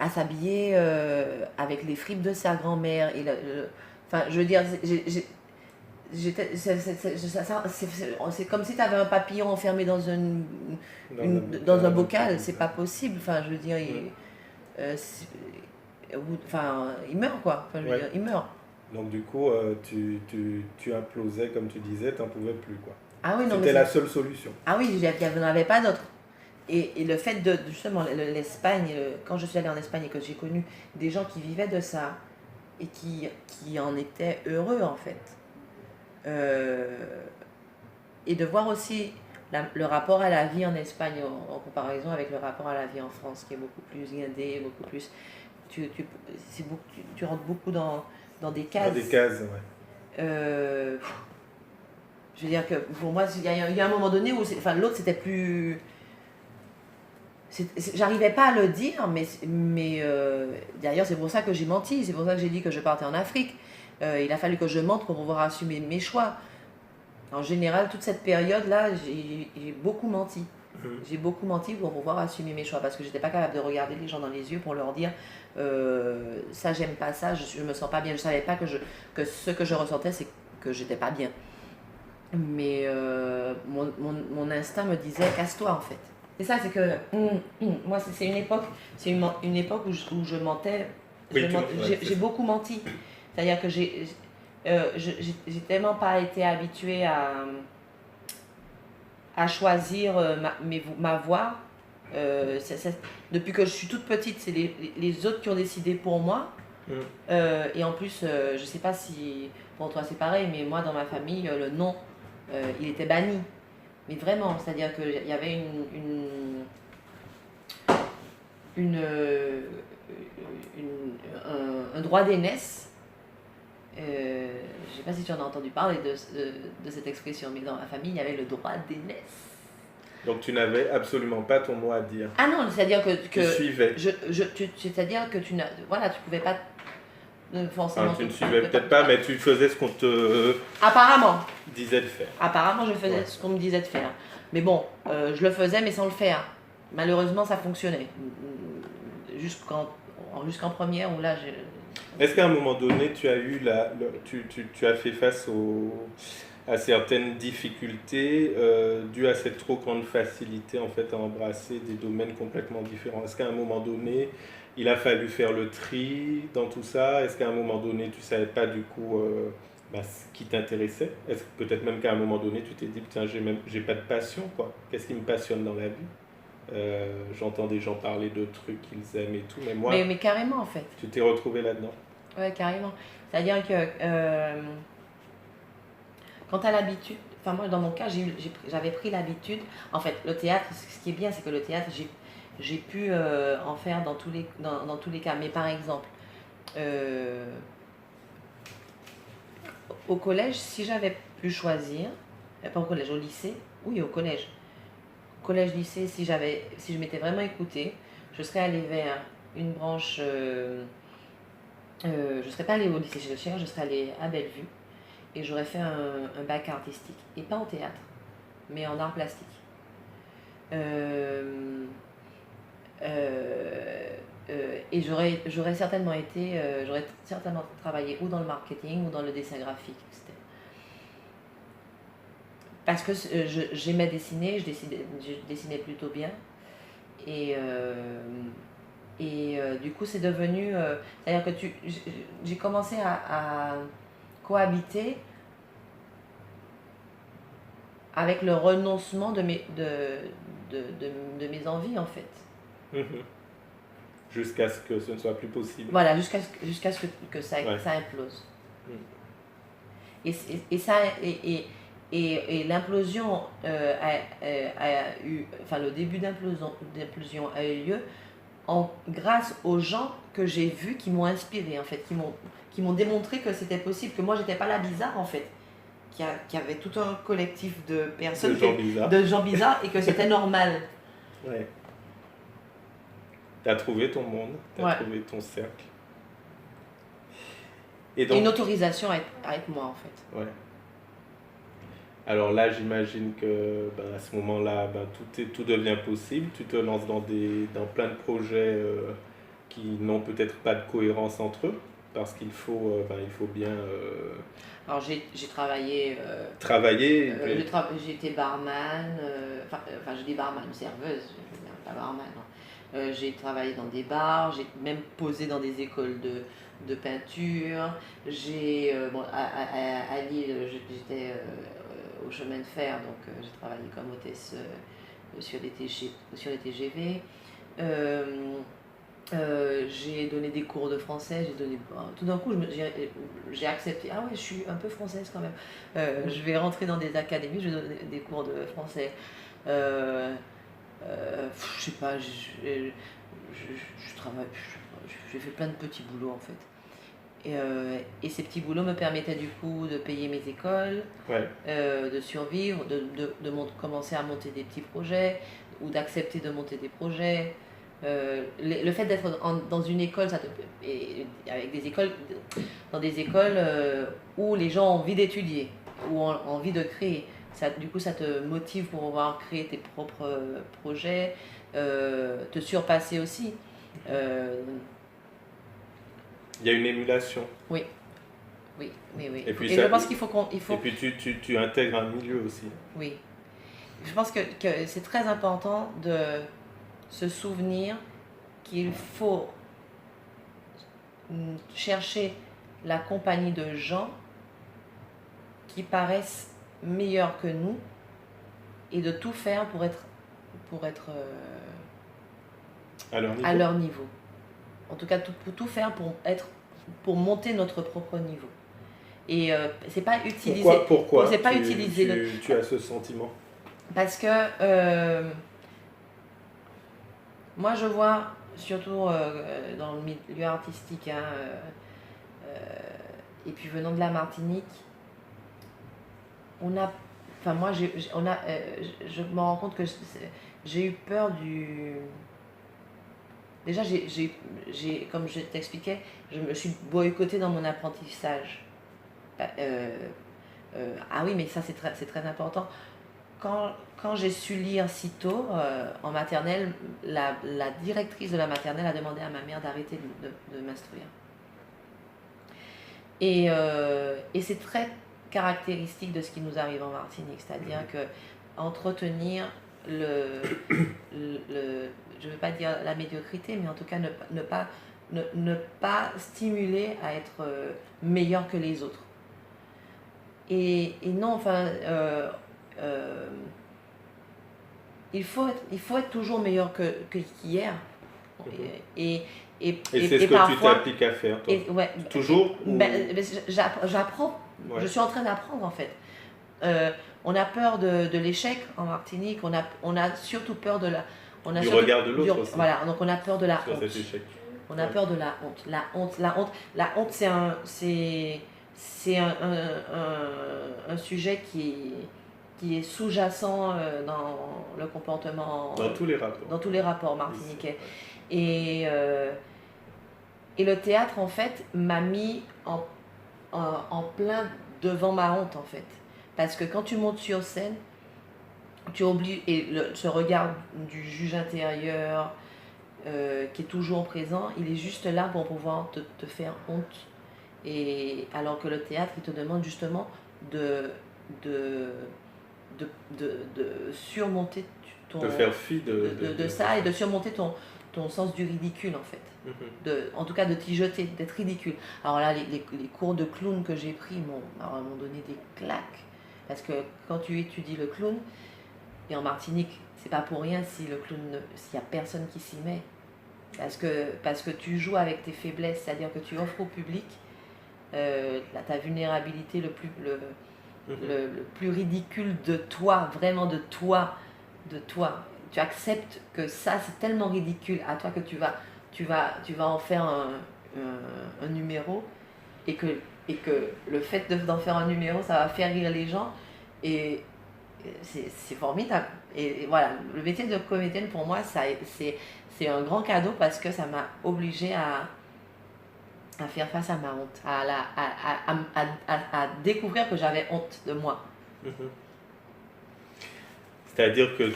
à s'habiller avec les fripes de sa grand-mère. Enfin, je veux dire, c'est comme si tu avais un papillon enfermé dans un bocal, c'est pas possible. Enfin, je veux dire, il meurt quoi. Enfin, je veux dire, il meurt. Donc du coup, tu implosais comme tu disais, t'en pouvais plus quoi. Ah oui, non, c'était la seule solution. Ah oui, il n'y en avait pas d'autre. Et le fait de justement l'Espagne, quand je suis allée en Espagne et que j'ai connu des gens qui vivaient de ça et qui en étaient heureux en fait. Et de voir aussi le rapport à la vie en Espagne en comparaison avec le rapport à la vie en France qui est beaucoup plus guindé, beaucoup plus... Tu rentres beaucoup dans des cases. Dans des cases, ouais. Je veux dire que pour moi, il y a un moment donné où... l'autre, c'était plus... J'arrivais pas à le dire, mais d'ailleurs, c'est pour ça que j'ai menti. C'est pour ça que j'ai dit que je partais en Afrique. il a fallu que je mente pour pouvoir assumer mes choix. En général, toute cette période-là, j'ai beaucoup menti. J'ai beaucoup menti pour pouvoir assumer mes choix parce que j'étais pas capable de regarder les gens dans les yeux pour leur dire ça j'aime pas ça, je me sens pas bien. Je savais pas que ce que je ressentais c'est que j'étais pas bien. Mais mon instinct me disait casse-toi en fait. Et ça c'est que moi c'est une époque où je mentais. Oui, J'ai beaucoup menti. C'est-à-dire que j'ai tellement pas été habituée à choisir ma voie. Depuis que je suis toute petite, c'est les autres qui ont décidé pour moi. Et en plus, je sais pas si pour toi c'est pareil, mais moi dans ma famille, le nom, il était banni. Mais vraiment, c'est-à-dire qu'il y avait un droit d'aînesse. Je ne sais pas si tu en as entendu parler de cette expression, mais dans ma famille, il y avait le droit d'aînesse. Donc tu n'avais absolument pas ton mot à dire. Ah non, c'est-à-dire que tu suivais. C'est-à-dire que tu pouvais pas forcément. Enfin, tu ne suivais peut-être pas, mais tu faisais ce qu'on te disait de faire. Apparemment, je faisais ce qu'on me disait de faire. Mais bon, je le faisais, mais sans le faire. Malheureusement, ça fonctionnait. Jusqu'en première, où là, Est-ce qu'à un moment donné, tu as fait face à certaines difficultés dues à cette trop grande facilité en fait à embrasser des domaines complètement différents? Est-ce qu'à un moment donné, il a fallu faire le tri dans tout ça? Est-ce qu'à un moment donné, tu ne savais pas du coup ce qui t'intéressait? Est-ce que peut-être même qu'à un moment donné, tu t'es dit, putain, j'ai pas de passion, quoi. Qu'est-ce qui me passionne dans la vie? J'entends des gens parler de trucs qu'ils aiment et tout, mais moi... Mais carrément, en fait. Tu t'es retrouvé là-dedans? Ouais, carrément. C'est-à-dire que quand tu as l'habitude... Enfin, moi, dans mon cas, j'avais pris l'habitude... En fait, le théâtre, ce qui est bien, c'est que le théâtre, j'ai pu en faire dans tous les cas. Mais par exemple, au collège, si j'avais pu choisir... Pas au collège, au lycée. Oui, au collège. Collège-lycée, si je m'étais vraiment écoutée, je serais allée vers une branche... je ne serais pas allée au lycée Schilcher, je serais allée à Bellevue et j'aurais fait un bac artistique. Et pas en théâtre, mais en art plastique. Et j'aurais certainement travaillé ou dans le marketing ou dans le dessin graphique, etc. Parce que j'aimais dessiner, je dessinais plutôt bien. Et du coup, c'est devenu... c'est-à-dire que j'ai commencé à cohabiter avec le renoncement de mes envies, en fait. Jusqu'à ce que ce ne soit plus possible. Voilà, jusqu'à ce que ça implose. Et l'implosion a eu... Enfin, le début d'implosion a eu lieu grâce aux gens que j'ai vus qui m'ont inspiré, en fait, qui m'ont démontré que c'était possible, que moi, j'étais pas la bizarre, en fait. Qu'il y avait tout un collectif de personnes, de gens bizarres, et que c'était normal. Ouais. Tu as trouvé ton monde, tu as trouvé ton cercle. Et une autorisation à être moi, en fait. Ouais. Alors là, j'imagine que à ce moment-là, tout devient possible. Tu te lances dans plein de projets qui n'ont peut-être pas de cohérence entre eux, parce qu'il faut bien... Alors j'ai travaillé... J'ai été barman, j'ai dit barman, serveuse, pas barman. Non. J'ai travaillé dans des bars, j'ai même posé dans des écoles de peinture. À Lille, j'étais au chemin de fer, donc j'ai travaillé comme hôtesse sur les TGV. J'ai donné des cours de français, tout d'un coup j'ai accepté, ah ouais, je suis un peu française quand même. Je vais rentrer dans des académies, je vais donner des cours de français. Je sais pas, je travaille, j'ai fait plein de petits boulots en fait. Et ces petits boulots me permettaient du coup de payer mes écoles, de survivre, de commencer à monter des petits projets ou d'accepter de monter des projets. Le fait d'être dans une école, avec des écoles, dans des écoles où les gens ont envie d'étudier, ou ont envie de créer, du coup ça te motive pour pouvoir créer tes propres projets, te surpasser aussi. Il y a une émulation. Oui, oui, oui, oui. Et puis, je pense qu'il faut Et puis tu intègres un milieu aussi. Oui. Je pense que c'est très important de se souvenir qu'il faut chercher la compagnie de gens qui paraissent meilleurs que nous et de tout faire pour être à leur niveau. En tout cas, tout faire pour monter notre propre niveau. Et c'est pas utiliser. Pourquoi c'est pas utiliser tu as ce sentiment? Parce que moi je vois, surtout dans le milieu artistique, et puis venant de la Martinique, je me rends compte que j'ai eu peur du... Déjà, comme je t'expliquais, je me suis boycottée dans mon apprentissage. Ah oui, mais ça c'est très important. Quand j'ai su lire si tôt, en maternelle, la directrice de la maternelle a demandé à ma mère d'arrêter de m'instruire. Et c'est très caractéristique de ce qui nous arrive en Martinique, c'est-à-dire que entretenir je ne veux pas dire la médiocrité, mais en tout cas ne pas stimuler à être meilleur que les autres. Et non, enfin, il faut être toujours meilleur qu'hier. Et c'est ce que tu t'appliques à faire, toi. Ouais, toujours j'apprends. Ouais. Je suis en train d'apprendre, en fait. On a peur de l'échec en Martinique. On a surtout peur de la... du regard de l'autre aussi. Voilà, donc on a peur de la honte. Cet échec. On a peur de la honte. La honte, c'est un sujet qui est sous-jacent dans le comportement... Dans tous les rapports. Dans tous les rapports martiniquais. Et le théâtre, en fait, m'a mis en plein devant ma honte, en fait. Parce que quand tu montes sur scène, tu oublies... Et ce regard du juge intérieur qui est toujours présent, il est juste là pour pouvoir te faire honte. Et alors que le théâtre, il te demande justement de surmonter de faire fi de ça et de surmonter ton sens du ridicule, en fait. En tout cas, de t'y jeter, d'être ridicule. Alors là, les cours de clown que j'ai pris m'ont donné des claques. Parce que quand tu étudies le clown, et en Martinique, c'est pas pour rien s'il y a personne qui s'y met. Parce que tu joues avec tes faiblesses, c'est-à-dire que tu offres au public ta vulnérabilité le plus ridicule de toi, vraiment de toi. Tu acceptes que ça, c'est tellement ridicule à toi que tu vas en faire un numéro et que le fait d'en faire un numéro, ça va faire rire les gens et c'est formidable. Et voilà, le métier de comédienne pour moi, c'est un grand cadeau parce que ça m'a obligée à faire face à ma honte, à découvrir que j'avais honte de moi. C'est-à-dire que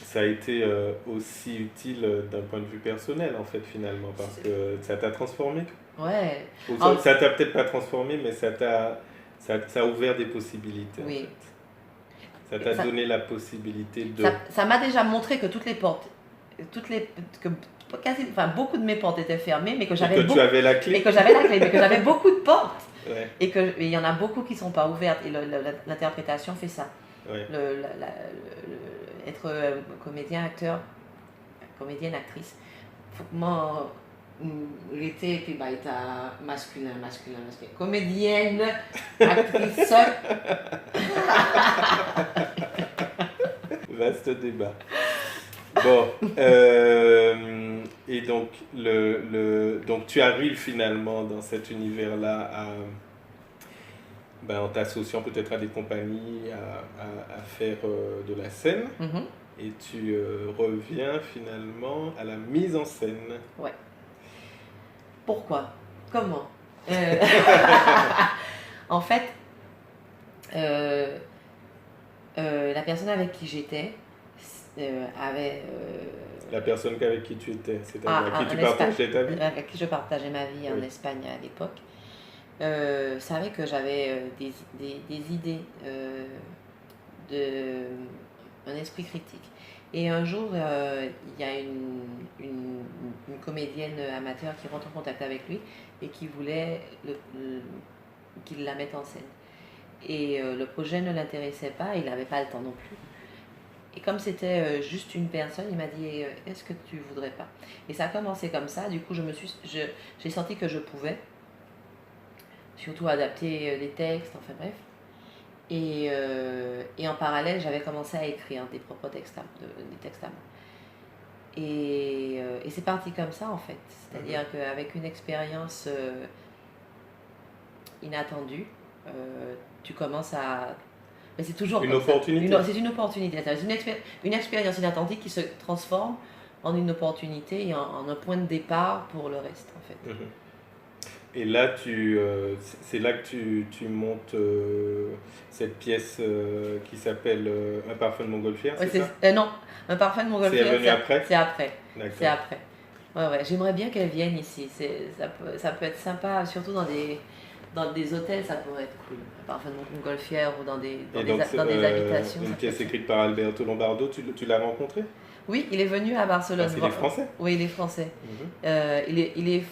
ça a été aussi utile d'un point de vue personnel, en fait, finalement, parce que ça t'a transformé. Ouais. Ça t'a peut-être pas transformé, mais ça a ouvert des possibilités. Oui. En fait. Ça t'a donné la possibilité de... Ça m'a déjà montré que toutes les portes, beaucoup de mes portes étaient fermées, mais que j'avais tu avais la clé. Mais que j'avais beaucoup de portes. Ouais. Et il y en a beaucoup qui ne sont pas ouvertes. Et l'interprétation fait ça. Ouais. Être comédien, acteur, comédienne, actrice, faut l'été, puis masculin. Comédienne, actrice. Vaste débat. Bon, et donc, donc tu arrives finalement dans cet univers-là en t'associant peut-être à des compagnies, à faire de la scène. et tu reviens finalement à la mise en scène. Ouais. Pourquoi? Comment? Euh, En fait, euh, la personne avec qui j'étais avait La personne avec qui tu étais, c'est-à-dire avec qui tu en Espagne, partageais ta vie. avec qui je partageais ma vie en Oui. Espagne à l'époque, savait que j'avais des idées, de, un esprit critique. Et un jour, il y a une comédienne amateur qui rentre en contact avec lui et qui voulait qu'il la mette en scène. Et le projet ne l'intéressait pas, il n'avait pas le temps non plus. Et comme c'était juste une personne, il m'a dit est-ce que tu voudrais pas? Et ça a commencé comme ça, du coup j'ai senti que je pouvais, surtout adapter des textes, enfin bref. Et en parallèle, j'avais commencé à écrire des propres textes, des textes à moi. Et c'est parti comme ça en fait, c'est-à-dire qu'avec une expérience inattendue, tu commences à... Mais c'est toujours Une comme ça. opportunité. C'est une opportunité. C'est une expérience inattendue qui se transforme en une opportunité et en un point de départ pour le reste en fait. Mhm. Et là, c'est là que tu montes cette pièce qui s'appelle Un parfum de montgolfière, Ouais, c'est ça? non, un parfum de montgolfière, C'est venu après? c'est après. C'est D'accord. après. Ouais. J'aimerais bien qu'elle vienne ici. Ça peut être sympa, surtout dans des hôtels, ça pourrait être cool. Un parfum de montgolfière ou dans des habitations. Une ça peut pièce être écrite par Alberto Lombardo, tu l'as rencontré? Oui, il est venu à Barcelone. Ah, il est français? Oui, il est français. Mhm. Il est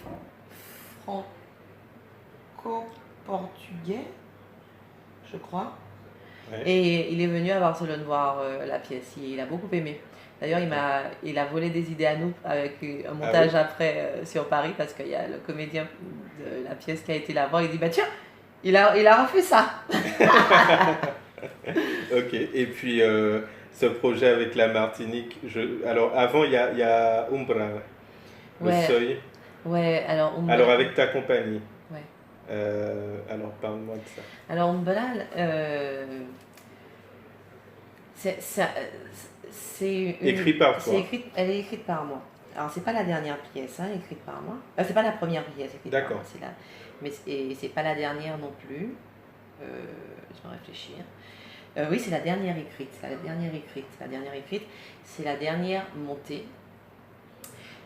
franco-portugais, je crois. Ouais. Et il est venu à Barcelone voir la pièce. Il a beaucoup aimé. D'ailleurs, il a volé des idées à nous avec un montage après sur Paris parce qu'il y a le comédien de la pièce qui a été là voir. Il dit bah tiens, il a refait ça. Ok. Et puis ce projet avec la Martinique, alors avant il y a Umbra, le Ouais, seuil. ouais. Alors avec ta compagnie. Ouais. Alors parle-moi de ça. Alors Umbral, Écrit par toi. elle est écrite par moi. Alors c'est pas la dernière pièce écrite par moi. C'est pas la première pièce écrite par moi. Mais c'est pas la dernière non plus. Laisse-moi réfléchir. Oui, c'est la dernière écrite. C'est la dernière écrite. C'est la dernière montée.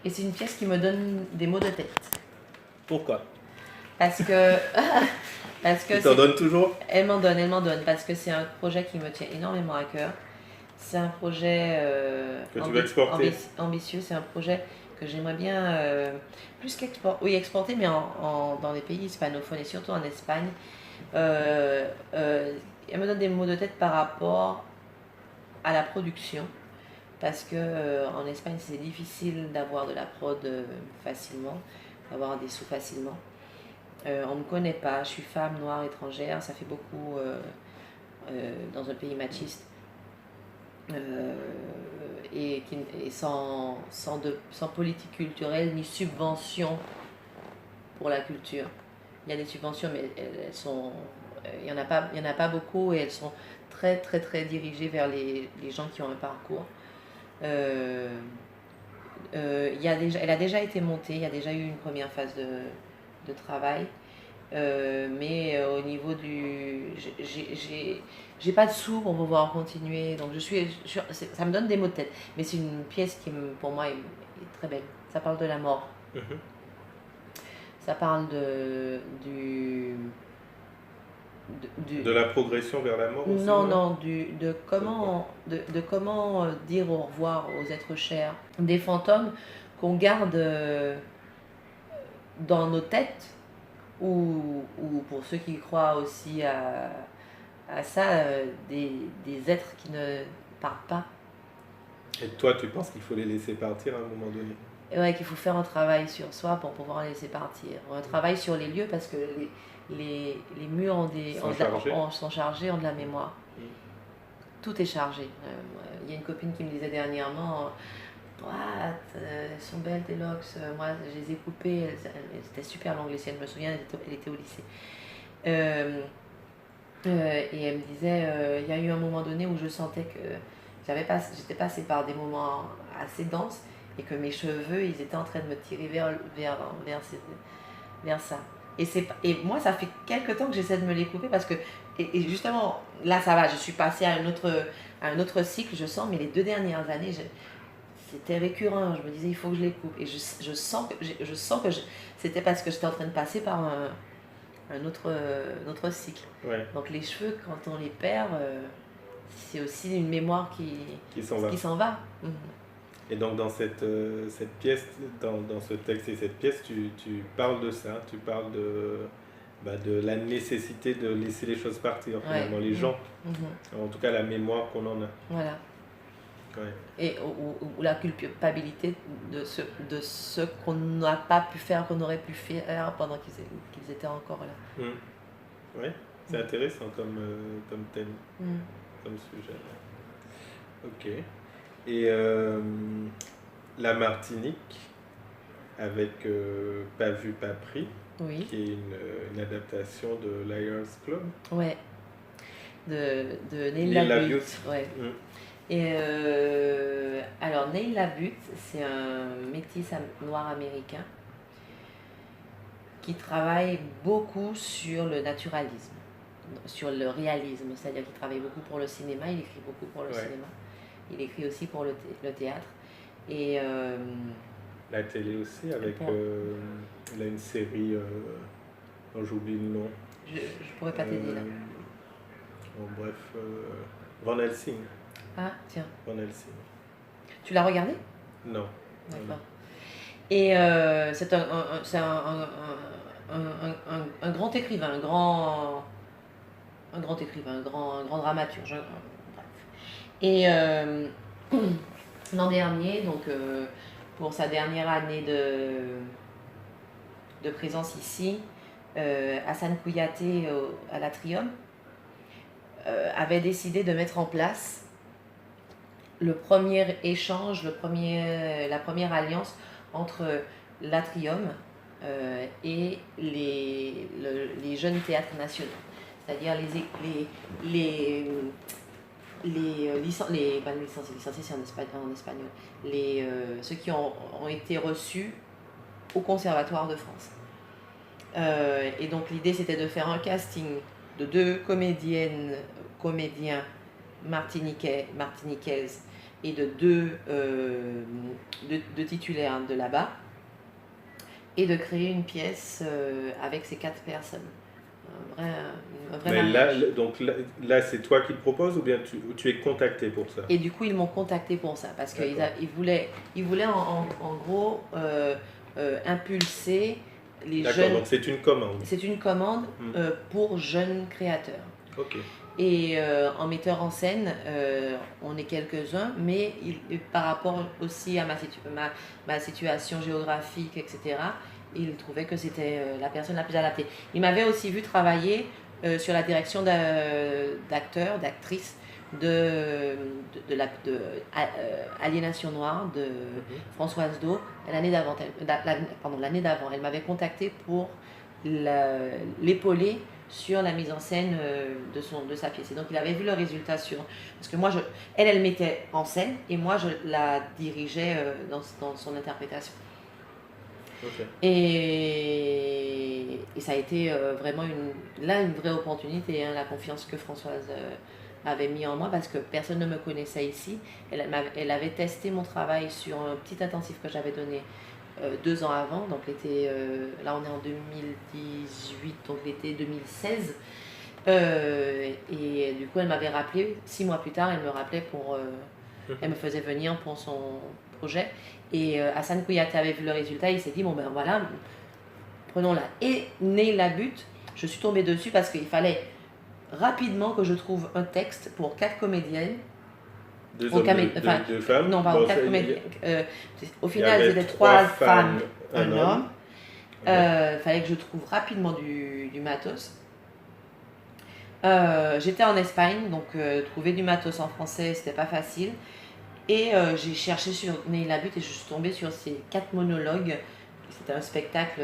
Et c'est une pièce qui me donne des maux de tête. Pourquoi? Parce que Tu t'en donnes toujours? Elle m'en donne parce que c'est un projet qui me tient énormément à cœur. C'est un projet que tu veux exporter. Ambitieux. C'est un projet que j'aimerais bien plus qu'exporter, oui exporter, mais dans les pays hispanophones et surtout en Espagne. Elle me donne des maux de tête par rapport à la production parce que en Espagne c'est difficile d'avoir de la prod facilement, d'avoir des sous facilement. On ne me connaît pas, je suis femme noire étrangère, ça fait beaucoup dans un pays machiste et sans politique culturelle ni subvention pour la culture. Il y a des subventions, mais elles sont, il n'y en a pas beaucoup et elles sont très très très dirigées vers les gens qui ont un parcours. Elle a déjà été montée, il y a déjà eu une première phase de travail. Mais au niveau j'ai pas de sous pour pouvoir continuer, donc ça me donne des maux de tête, mais c'est une pièce qui pour moi est très belle. Ça parle de la mort. Ça parle de la progression vers la mort aussi. Non, de comment dire au revoir aux êtres chers, des fantômes qu'on garde dans nos têtes. Ou pour ceux qui croient aussi à ça, des êtres qui ne partent pas. Et toi, tu penses qu'il faut les laisser partir à un moment donné? Ouais, qu'il faut faire un travail sur soi pour pouvoir les laisser partir. Un travail sur les lieux parce que les murs sont chargés, ont de la mémoire. Tout est chargé. Il y a une copine qui me disait dernièrement... elles sont belles tes locks, moi je les ai coupées, c'était super longue les siennes, je me souviens, elle était au lycée. Et elle me disait, il y a eu un moment donné où je sentais que j'étais passée par des moments assez denses et que mes cheveux, ils étaient en train de me tirer vers ça. Et moi, ça fait quelques temps que j'essaie de me les couper parce que, et justement, là, ça va, je suis passée à un autre cycle, je sens, mais les 2 dernières années, c'était récurrent. Je me disais, il faut que je les coupe. Et je sens que c'était parce que j'étais en train de passer par un autre cycle. Ouais. Donc les cheveux, quand on les perd, c'est aussi une mémoire Qui s'en va. qui s'en va. Et donc dans cette pièce, dans ce texte et cette pièce, tu parles de ça, tu parles de la nécessité de laisser les choses partir, finalement, les gens, en tout cas la mémoire qu'on en a. Voilà. Ouais. Et ou la culpabilité de ce qu'on n'a pas pu faire, qu'on aurait pu faire pendant qu'ils étaient encore là. Oui, c'est intéressant comme thème, comme sujet. Ok. Et la Martinique, avec Pas vu, pas pris, Oui. qui est une adaptation de Liars Club. Ouais. De Neil Neil Labute. Labute. Ouais. Et alors Neil Labute, c'est un métis noir américain qui travaille beaucoup sur le naturalisme, sur le réalisme, c'est-à-dire qu'il travaille beaucoup pour le cinéma, il écrit beaucoup pour le cinéma, il écrit aussi pour le théâtre. Et la télé aussi, avec il a une série dont j'oublie le nom. Je pourrais pas t'aider là. Bon, bref, Van Helsing. Ah, tiens. Van Helsing. Tu l'as regardé? Non. D'accord. Et c'est un grand écrivain, un grand écrivain, un grand dramaturge. Bref. Et l'an dernier, donc pour sa dernière année de présence ici, Hassan Kouyaté à l'Atrium avait décidé de mettre en place le premier échange, la première alliance entre l'Atrium et les jeunes théâtres nationaux, c'est-à-dire licenciés c'est en espagnol, ceux qui ont été reçus au Conservatoire de France. Et donc l'idée c'était de faire un casting de 2 comédiens martiniquaises et de 2 titulaires de là-bas, et de créer une pièce avec ces 4 personnes. Un vrai Mais là, c'est toi qui le proposes ou bien tu es contacté pour ça? Et du coup, ils m'ont contacté pour ça, parce qu'ils voulaient en gros impulser les jeunes... D'accord, donc c'est une commande. C'est une commande pour jeunes créateurs. Ok. Et en metteur en scène, on est quelques-uns, mais par rapport aussi à ma situation géographique, etc., il trouvait que c'était la personne la plus adaptée. Il m'avait aussi vu travailler sur la direction d'acteurs, d'actrices de Aliénation Noire de Françoise Do l'année d'avant. Elle m'avait contacté pour l'épauler sur la mise en scène de sa pièce. Et donc il avait vu le résultat parce que moi elle mettait en scène et moi je la dirigeais dans son interprétation. Okay. Et ça a été vraiment une vraie opportunité, hein, la confiance que Françoise avait mis en moi, parce que personne ne me connaissait ici. Elle avait testé mon travail sur un petit intensif que j'avais donné 2 ans avant, donc là on est en 2018, donc l'été 2016. Et du coup elle m'avait rappelé, 6 mois plus tard, elle me rappelait elle me faisait venir pour son projet. Et Hassan Kouyaté avait vu le résultat, il s'est dit bon ben voilà, prenons-la. Et Neil Labute, je suis tombée dessus parce qu'il fallait rapidement que je trouve un texte pour 4 comédiennes. 2 femmes. Non, pardon, 4 comédiennes. Au final, c'était 3 femmes, un homme. Il fallait que je trouve rapidement du matos. J'étais en Espagne, donc trouver du matos en français, c'était pas facile. Et j'ai cherché sur Neil Labute et je suis tombée sur ces 4 monologues. C'était un spectacle,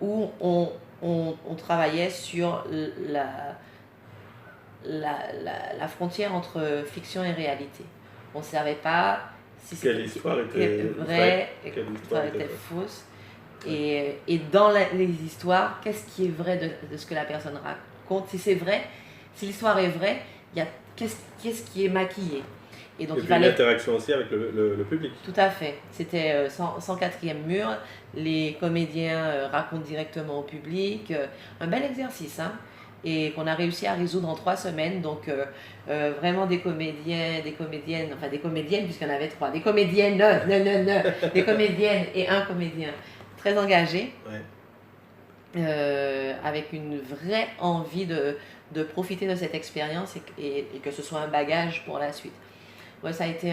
où on travaillait sur la frontière entre fiction et réalité. On ne savait pas si Quelle histoire était vraie, quelle quelle histoire histoire était était vraie. fausse. Et dans les histoires, qu'est-ce qui est vrai de ce que la personne raconte? Si c'est vrai, si l'histoire est vraie, il y a qu'est-ce qui est maquillé? Et donc Et il puis fallait l'interaction aussi avec le public. tout à fait. C'était sans quatrième mur. Les comédiens racontent directement au public. Un bel exercice, hein, et qu'on a réussi à résoudre en 3 semaines. Donc vraiment des comédiens, des comédiennes, enfin des comédiennes puisqu'il y en avait 3. Des comédiennes, des comédiennes et un comédien très engagés, Ouais. avec une vraie envie de profiter de cette expérience et que ce soit un bagage pour la suite. Ouais, ça a été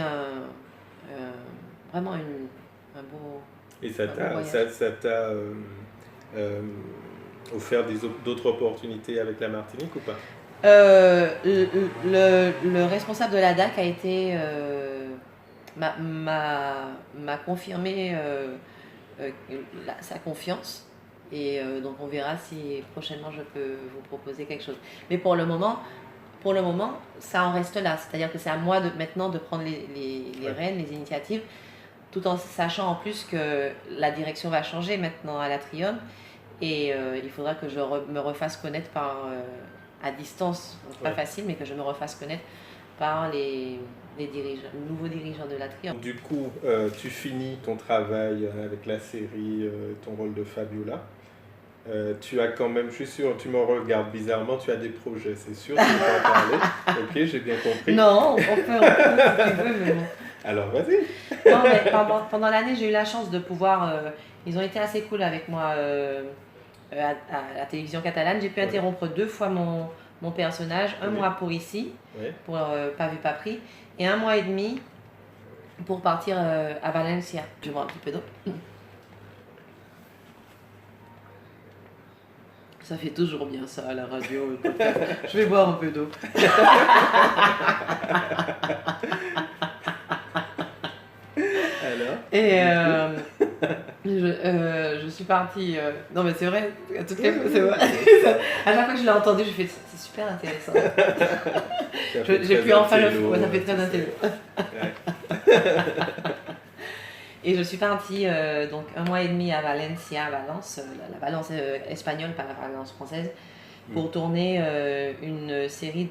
vraiment un beau, Et ça un beau voyage. t'a euh, offert d'autres opportunités avec la Martinique ou pas? Le responsable de la DAC a été m'a confirmé sa confiance et donc on verra si prochainement je peux vous proposer quelque chose. Mais pour le moment, ça en reste là. C'est-à-dire que c'est à moi maintenant de prendre les Ouais. rênes, les initiatives, tout en sachant en plus que la direction va changer maintenant à l'Atrium et il faudra que je me refasse connaître à distance, donc pas Ouais. facile, mais que je me refasse connaître par les nouveaux dirigeants de l'Atrium. Du coup, tu finis ton travail avec la série, ton rôle de Fabiola. Tu as quand même, je suis sûr, tu me regardes bizarrement, tu as des projets, c'est sûr, tu peux en parler. Ok, j'ai bien compris. Non, on peut si tu veux, mais bon. Alors vas-y. Non, mais pendant l'année, j'ai eu la chance de pouvoir. Ils ont été assez cool avec moi à la télévision catalane. J'ai pu interrompre 2 fois mon personnage, un mois pour ici, Ouais. pour Pas vu, pas pris, et 1 mois et demi pour partir à Valencia. Je vais boire un petit peu d'eau. Ça fait toujours bien ça à la radio, le podcast. Je vais boire un peu d'eau. Alors. Et je suis partie. Non, mais c'est vrai, c'est vrai. À chaque fois que je l'ai entendu, j'ai fait c'est super intéressant. J'ai pu enfin le faire. Ouais, ça fait très intello. Ouais. Et je suis partie donc 1 mois et demi à Valencia, à Valence, la Valence espagnole, pas la Valence française, pour tourner une série.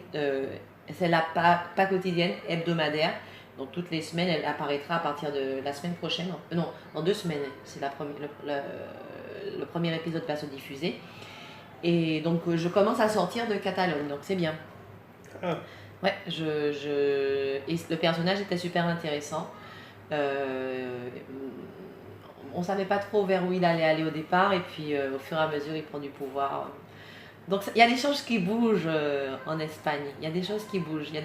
Celle-là, pas quotidienne, hebdomadaire. Donc toutes les semaines, elle apparaîtra à partir de la semaine prochaine. Non, dans 2 semaines. C'est le premier épisode va se diffuser. Et donc je commence à sortir de Catalogne, donc c'est bien. Ah. Ouais, et le personnage était super intéressant. On savait pas trop vers où il allait aller au départ, et puis au fur et à mesure, il prend du pouvoir. Donc il y a des choses qui bougent en Espagne. Il y a des choses qui bougent. J'ai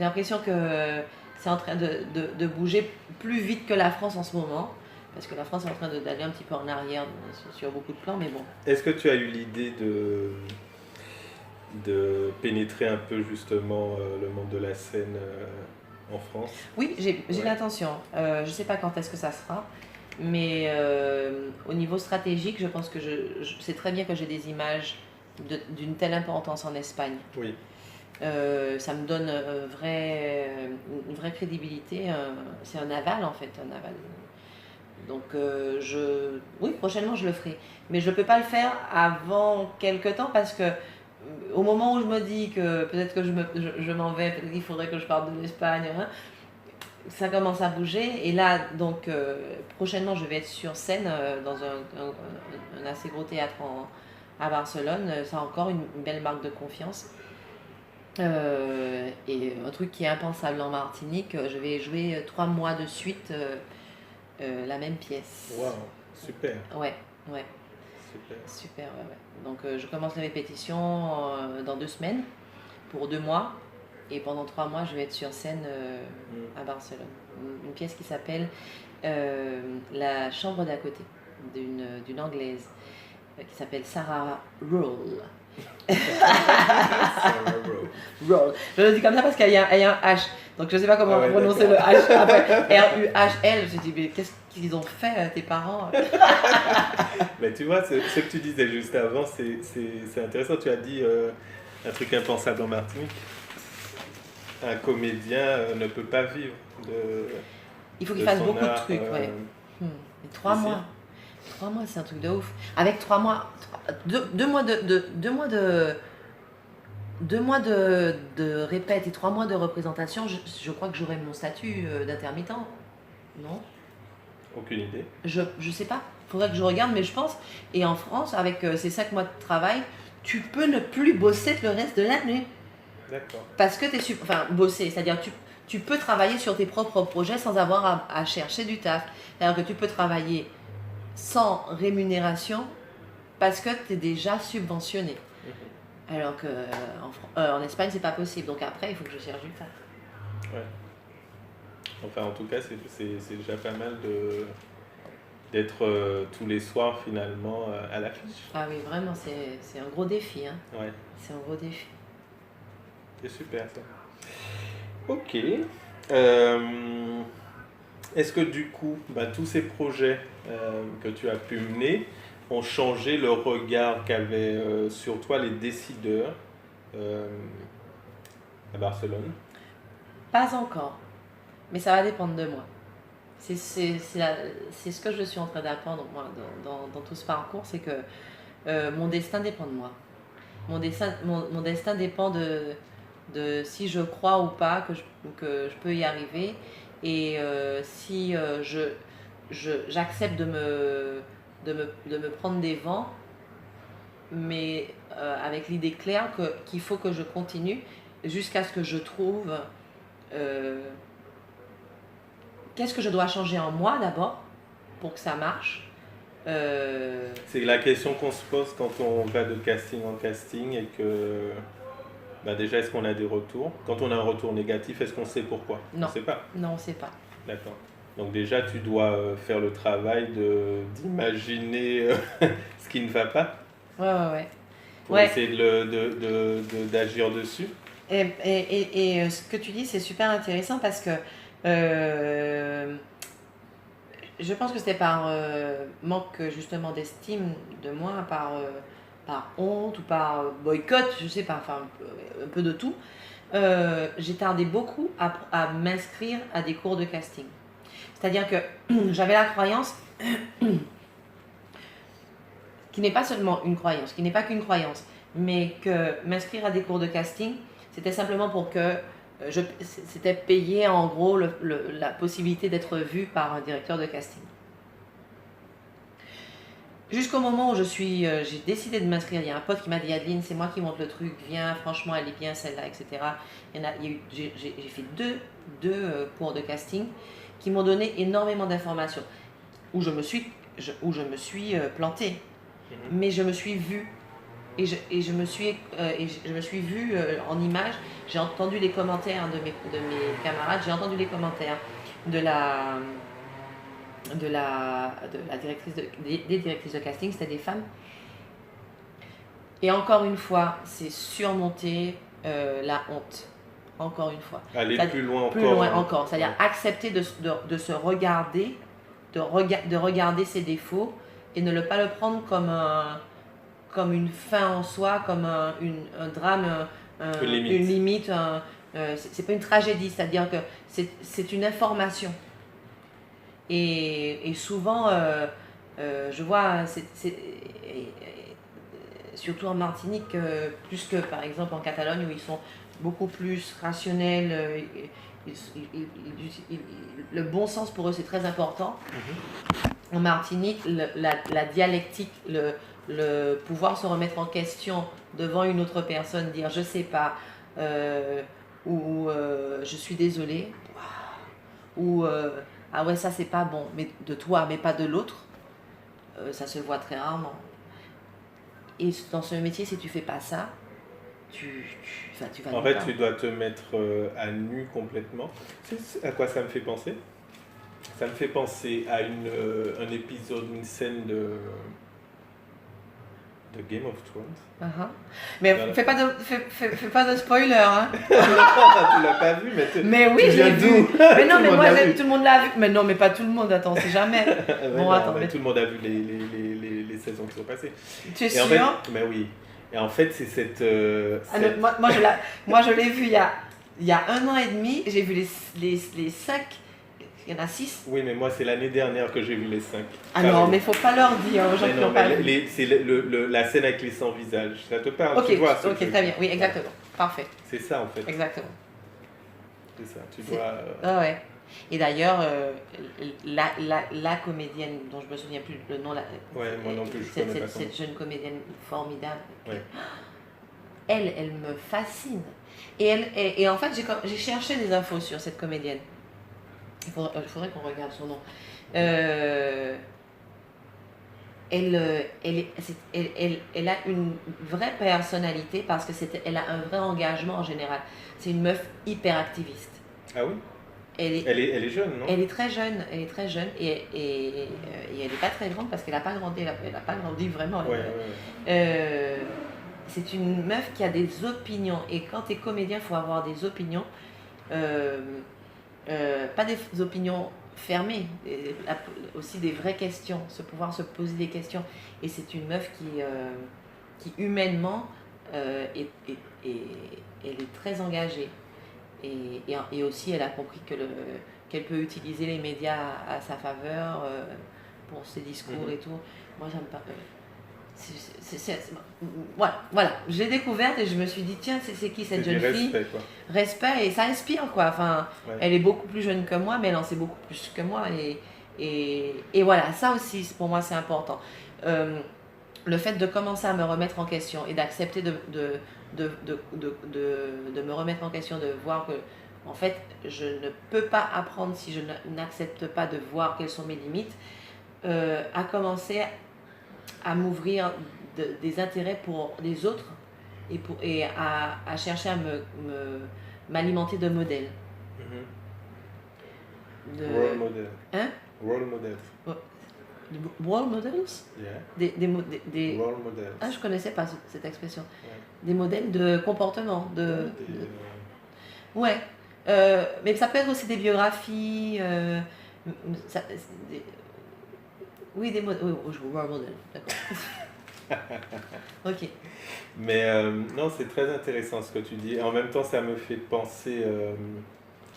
l'impression que c'est en train de bouger plus vite que la France en ce moment, parce que la France est en train d'aller un petit peu en arrière sur beaucoup de plans, mais bon. Est-ce que tu as eu l'idée de pénétrer un peu justement le monde de la scène en France? Oui, j'ai Ouais. l'intention. Je ne sais pas quand est-ce que ça sera, mais au niveau stratégique, je pense que je sais très bien que j'ai des images d'une telle importance en Espagne. Oui. Ça me donne une vraie crédibilité. C'est un aval en fait, un aval. Donc oui, prochainement je le ferai. Mais je ne peux pas le faire avant quelques temps parce que au moment où je me dis que peut-être que je m'en vais, peut-être qu'il faudrait que je parte de l'Espagne, hein, ça commence à bouger. Et là, donc prochainement je vais être sur scène dans un assez gros théâtre à Barcelone. C'est encore une belle marque de confiance. Et un truc qui est impensable en Martinique, je vais jouer 3 mois de suite la même pièce. Waouh, super. Ouais. Super. Ouais. Donc je commence les répétitions dans 2 semaines pour 2 mois, et pendant 3 mois je vais être sur scène à Barcelone. Une pièce qui s'appelle La chambre d'à côté, d'une anglaise qui s'appelle Sarah Roll. Roll. Je le dis comme ça parce qu'il y a un H, donc je ne sais pas comment prononcer le H après. R-U-H-L. Je me dis, mais qu'est-ce qu'ils ont fait tes parents? Mais tu vois, ce que tu disais juste avant, c'est intéressant. Tu as dit Un truc impensable en Martinique. Un comédien ne peut pas vivre Il faut de qu'il fasse son beaucoup de art, trucs, ouais. Et 3 ici. mois. 3 mois, c'est un truc de ouf. Avec 3 mois, 2 mois de répète et 3 mois de représentation, je crois que j'aurai mon statut d'intermittent. Non? Aucune idée. Je sais pas. Faudrait que je regarde, mais je pense. Et en France, avec ces 5 mois de travail, tu peux ne plus bosser le reste de l'année. D'accord. Parce que enfin, bosser, c'est-à-dire tu peux travailler sur tes propres projets sans avoir à chercher du taf. C'est-à-dire que tu peux travailler sans rémunération parce que tu es déjà subventionné. Alors qu'en Espagne, c'est pas possible. Donc après, il faut que je cherche du taf. Ouais. Enfin, en tout cas, c'est déjà pas mal d'être tous les soirs finalement à l'affiche. Ah oui, vraiment, c'est un gros défi. Hein. Ouais, C'est un gros défi. c'est super ça. Ok. Est-ce que du coup, tous ces projets que tu as pu mener ont changé le regard qu'avaient sur toi les décideurs à Barcelone? Pas encore, mais ça va dépendre de moi. C'est ce que je suis en train d'apprendre moi dans tout ce parcours, c'est que mon destin dépend de moi. Mon destin dépend de si je crois ou pas que je peux y arriver, et si j'accepte de me prendre des vents, mais avec l'idée claire qu'il faut que je continue jusqu'à ce que je trouve qu'est-ce que je dois changer en moi d'abord pour que ça marche. C'est la question qu'on se pose quand on va de casting en casting et que déjà, est-ce qu'on a des retours? Quand on a un retour négatif, est-ce qu'on sait pourquoi? Non. On ne sait pas. Non, on ne sait pas. D'accord. Donc déjà, tu dois faire le travail d'imaginer ce qui ne va pas Ouais. pour essayer d'agir dessus. Et ce que tu dis, c'est super intéressant parce que je pense que c'était par manque justement d'estime de moi, par honte ou par boycott, je sais pas, enfin un peu de tout. J'ai tardé beaucoup à m'inscrire à des cours de casting. C'est-à-dire que j'avais la croyance, qui n'est pas seulement une croyance, qui n'est pas qu'une croyance, mais que m'inscrire à des cours de casting, c'était simplement pour que c'était payer en gros la possibilité d'être vue par un directeur de casting. Jusqu'au moment où j'ai décidé de m'inscrire, il y a un pote qui m'a dit: Adeline, c'est moi qui monte le truc, viens, franchement elle est bien celle-là, etc. J'ai fait deux cours de casting qui m'ont donné énormément d'informations, où je me suis plantée, mais je me suis vue. Et je me suis vue en image. J'ai entendu les commentaires de mes camarades, j'ai entendu les commentaires de la directrice des directrices de casting, c'était des femmes. Et encore une fois, c'est surmonter la honte. Encore une fois. Aller plus loin encore. C'est-à-dire accepter de se regarder, de regarder ses défauts et ne pas le prendre comme une fin en soi, comme un drame, une limite. C'est pas une tragédie, c'est-à-dire que c'est une information. Et souvent, je vois, surtout en Martinique, plus que par exemple en Catalogne où ils sont beaucoup plus rationnels, le bon sens pour eux c'est très important. En Martinique, la dialectique, le pouvoir se remettre en question devant une autre personne, dire je sais pas, ou je suis désolée, ou ah ouais ça c'est pas bon, mais de toi mais pas de l'autre, ça se voit très rarement. Et dans ce métier, si tu fais pas ça, tu vas en fait, tu dois te mettre à nu complètement. C'est à quoi ça me fait penser? Ça me fait penser à un épisode, une scène de Game of Thrones. Mais fais pas de spoiler, hein. Tu l'as pas vu, mais oui, je l'ai vu. Mais non, mais moi, tout le monde l'a vu. Mais non, mais pas tout le monde, attends, c'est jamais. Bon, attends, tout le monde a vu les saisons qui sont passées. Tu es sûr? Mais oui. Et en fait, c'est Moi, je l'ai vu il y a 1 an et demi. J'ai vu les 5. Il y en a 6. Oui, mais moi, c'est l'année dernière que j'ai vu les 5. Ah non, mais il ne faut pas leur dire aux gens Mais qui non, n'ont pas mais vu. c'est la scène avec les sans-visage. Ça te parle, Ok, tu vois ce ok, truc. très bien. Oui, Voilà. exactement. Parfait. C'est ça, en fait. Exactement. C'est ça. Tu C'est- dois. Ah ouais. Et d'ailleurs, la comédienne dont je me souviens plus le nom, Ouais, moi non plus, je connais pas son nom. cette jeune comédienne formidable, Ouais. elle me fascine. Et en fait, j'ai cherché des infos sur cette comédienne. Il faudrait qu'on regarde son nom. Elle a une vraie personnalité parce que elle a un vrai engagement en général. C'est une meuf hyper activiste. Ah oui? Elle est, Elle est jeune, non? elle est très jeune, et elle n'est pas très grande parce qu'elle n'a pas grandi, elle a pas grandi vraiment. Ouais, ouais, ouais. C'est une meuf qui a des opinions, et quand tu es comédien, il faut avoir des opinions, pas des opinions fermées, aussi des vraies questions, pouvoir se poser des questions. Et c'est une meuf qui humainement, elle est très engagée. Et aussi, elle a compris qu'elle peut utiliser les médias à sa faveur pour ses discours et tout. Moi, ça me parle. Voilà, je l'ai découverte et je me suis dit, tiens, c'est qui cette jeune fille? Respect, quoi. Respect, et ça inspire, quoi. Enfin, Ouais. elle est beaucoup plus jeune que moi, mais elle en sait beaucoup plus que moi. Et voilà, ça aussi, pour moi, c'est important. Le fait de commencer à me remettre en question et d'accepter de me remettre en question, de voir que, en fait, je ne peux pas apprendre si je n'accepte pas de voir quelles sont mes limites, à commencer à m'ouvrir des intérêts pour les autres, et à chercher à m'alimenter de modèles. Role model. Hein? Role model. Role models? Yeah. Role model. Ah, je connaissais pas cette expression. Ouais. Des modèles de comportement. Ouais. Mais ça peut être aussi des biographies. Oui, des modèles. Role model, d'accord. Ok. Mais non, c'est très intéressant ce que tu dis. Et en même temps, ça me fait penser,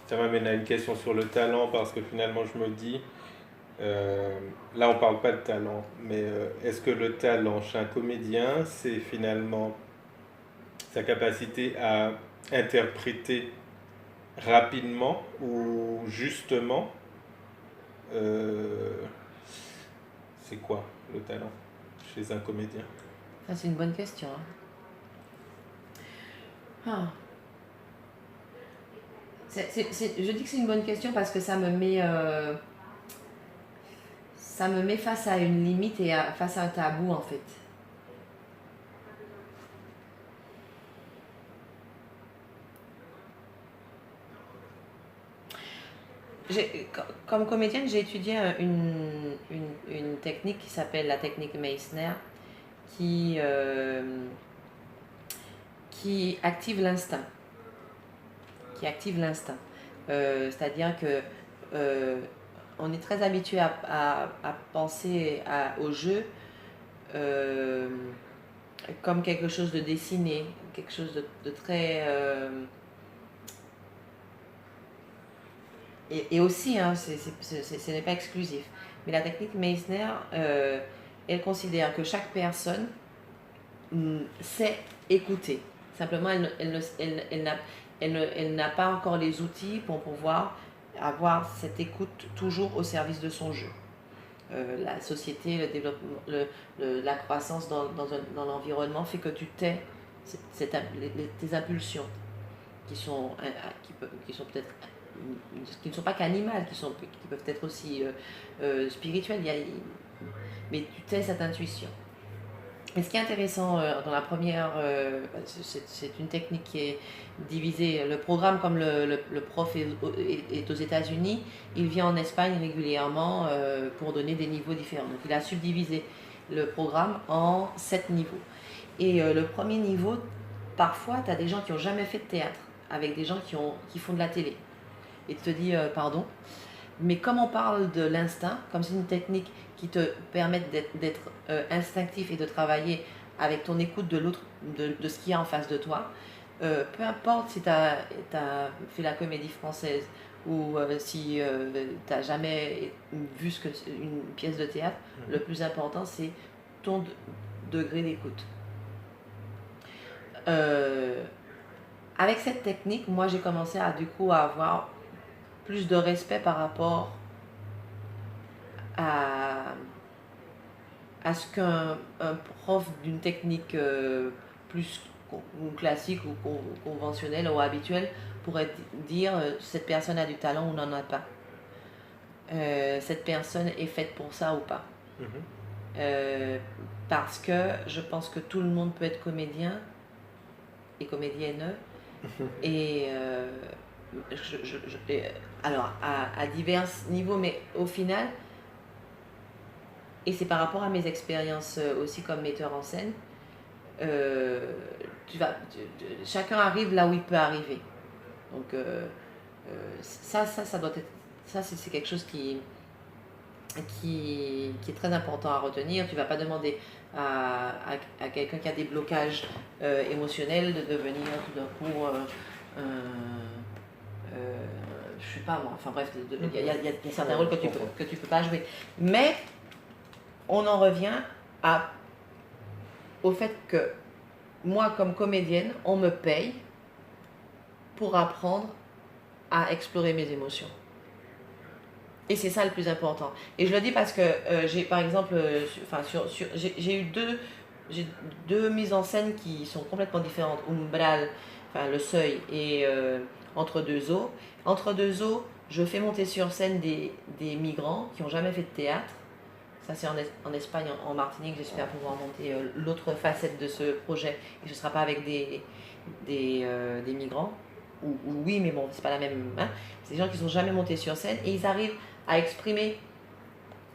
ça m'amène à une question sur le talent, parce que finalement, je me dis, là, on parle pas de talent, mais est-ce que le talent chez un comédien, c'est finalement sa capacité à interpréter rapidement ou justement, c'est quoi le talent chez un comédien? Ça, c'est une bonne question. Hein. Je dis que c'est une bonne question parce que ça me met face à une limite et face à un tabou, en fait. Comme comédienne, j'ai étudié une technique qui s'appelle la technique Meissner, qui active l'instinct. C'est-à-dire que on est très habitué à penser au jeu comme quelque chose de dessiné, quelque chose de très... et aussi, hein, ce n'est pas exclusif. Mais la technique Meissner, elle considère que chaque personne sait écouter. Simplement, elle n'a pas encore les outils pour pouvoir avoir cette écoute toujours au service de son jeu. La société, le développement, la croissance dans l'environnement fait que tu tais tes impulsions qui peut-être, qui ne sont pas qu'animales, qui peuvent être aussi spirituelles, mais tu tais cette intuition. Et ce qui est intéressant dans la première, c'est une technique qui est divisée. Le programme, comme le prof est aux États-Unis, il vient en Espagne régulièrement pour donner des niveaux différents. Donc il a subdivisé le programme en 7 niveaux. Et le premier niveau, parfois, tu as des gens qui n'ont jamais fait de théâtre, avec des gens qui font de la télé. Et tu te dis, pardon. Mais comme on parle de l'instinct, comme c'est une technique qui te permet d'être instinctif et de travailler avec ton écoute de l'autre, de ce qu'il y a en face de toi. Peu importe si tu as fait la comédie française ou si tu n'as jamais vu une pièce de théâtre, le plus important c'est ton degré d'écoute. Avec cette technique, moi j'ai commencé à avoir plus de respect par rapport à ce qu'un prof d'une technique plus classique ou conventionnelle ou habituelle pourrait dire cette personne a du talent ou n'en a pas. Cette personne est faite pour ça ou pas. Parce que je pense que tout le monde peut être comédien et comédienne. Et alors à divers niveaux, mais au final, et c'est par rapport à mes expériences aussi comme metteur en scène, chacun arrive là où il peut arriver. Donc ça doit être, ça c'est quelque chose qui est très important à retenir. Tu ne vas pas demander à quelqu'un qui a des blocages émotionnels de devenir tout d'un coup je sais pas moi, enfin bref, il y a certains rôles que tu peux pas jouer. Mais on en revient au fait que moi, comme comédienne, on me paye pour apprendre à explorer mes émotions. Et c'est ça le plus important. Et je le dis parce que j'ai, par exemple, j'ai eu deux mises en scène qui sont complètement différentes. Umbral, enfin le seuil, et Entre deux eaux. Entre deux eaux, je fais monter sur scène des migrants qui n'ont jamais fait de théâtre. Ça, c'est en Espagne, en Martinique. J'espère pouvoir monter l'autre facette de ce projet. Et ce ne sera pas avec des migrants. Ou oui, mais bon, c'est pas la même. Hein. C'est des gens qui ne sont jamais montés sur scène et ils arrivent à exprimer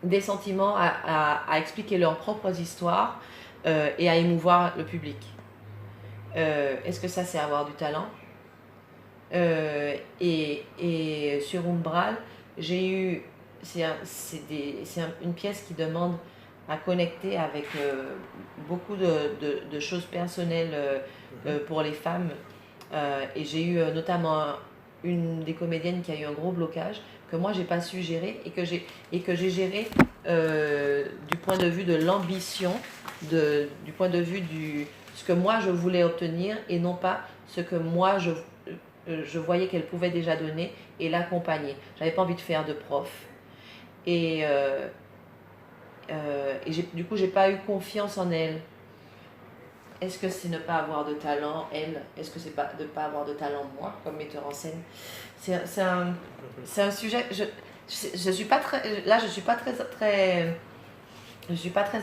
des sentiments, à expliquer leurs propres histoires et à émouvoir le public. Est-ce que ça, c'est avoir du talent ? Et sur Umbral, j'ai eu... C'est une pièce qui demande à connecter avec beaucoup de choses personnelles pour les femmes. Et j'ai eu notamment une des comédiennes qui a eu un gros blocage que moi j'ai pas su gérer et que j'ai géré du point de vue de l'ambition, du point de vue ce que moi je voulais obtenir et non pas ce que moi je voyais qu'elle pouvait déjà donner et l'accompagner. J'avais pas envie de faire de prof et du coup j'ai pas eu confiance en elle. Est-ce que c'est ne pas avoir de talent, elle? Est-ce que c'est pas de ne pas avoir de talent, moi, comme metteur en scène? C'est un sujet... Je suis pas très... Là, je suis pas très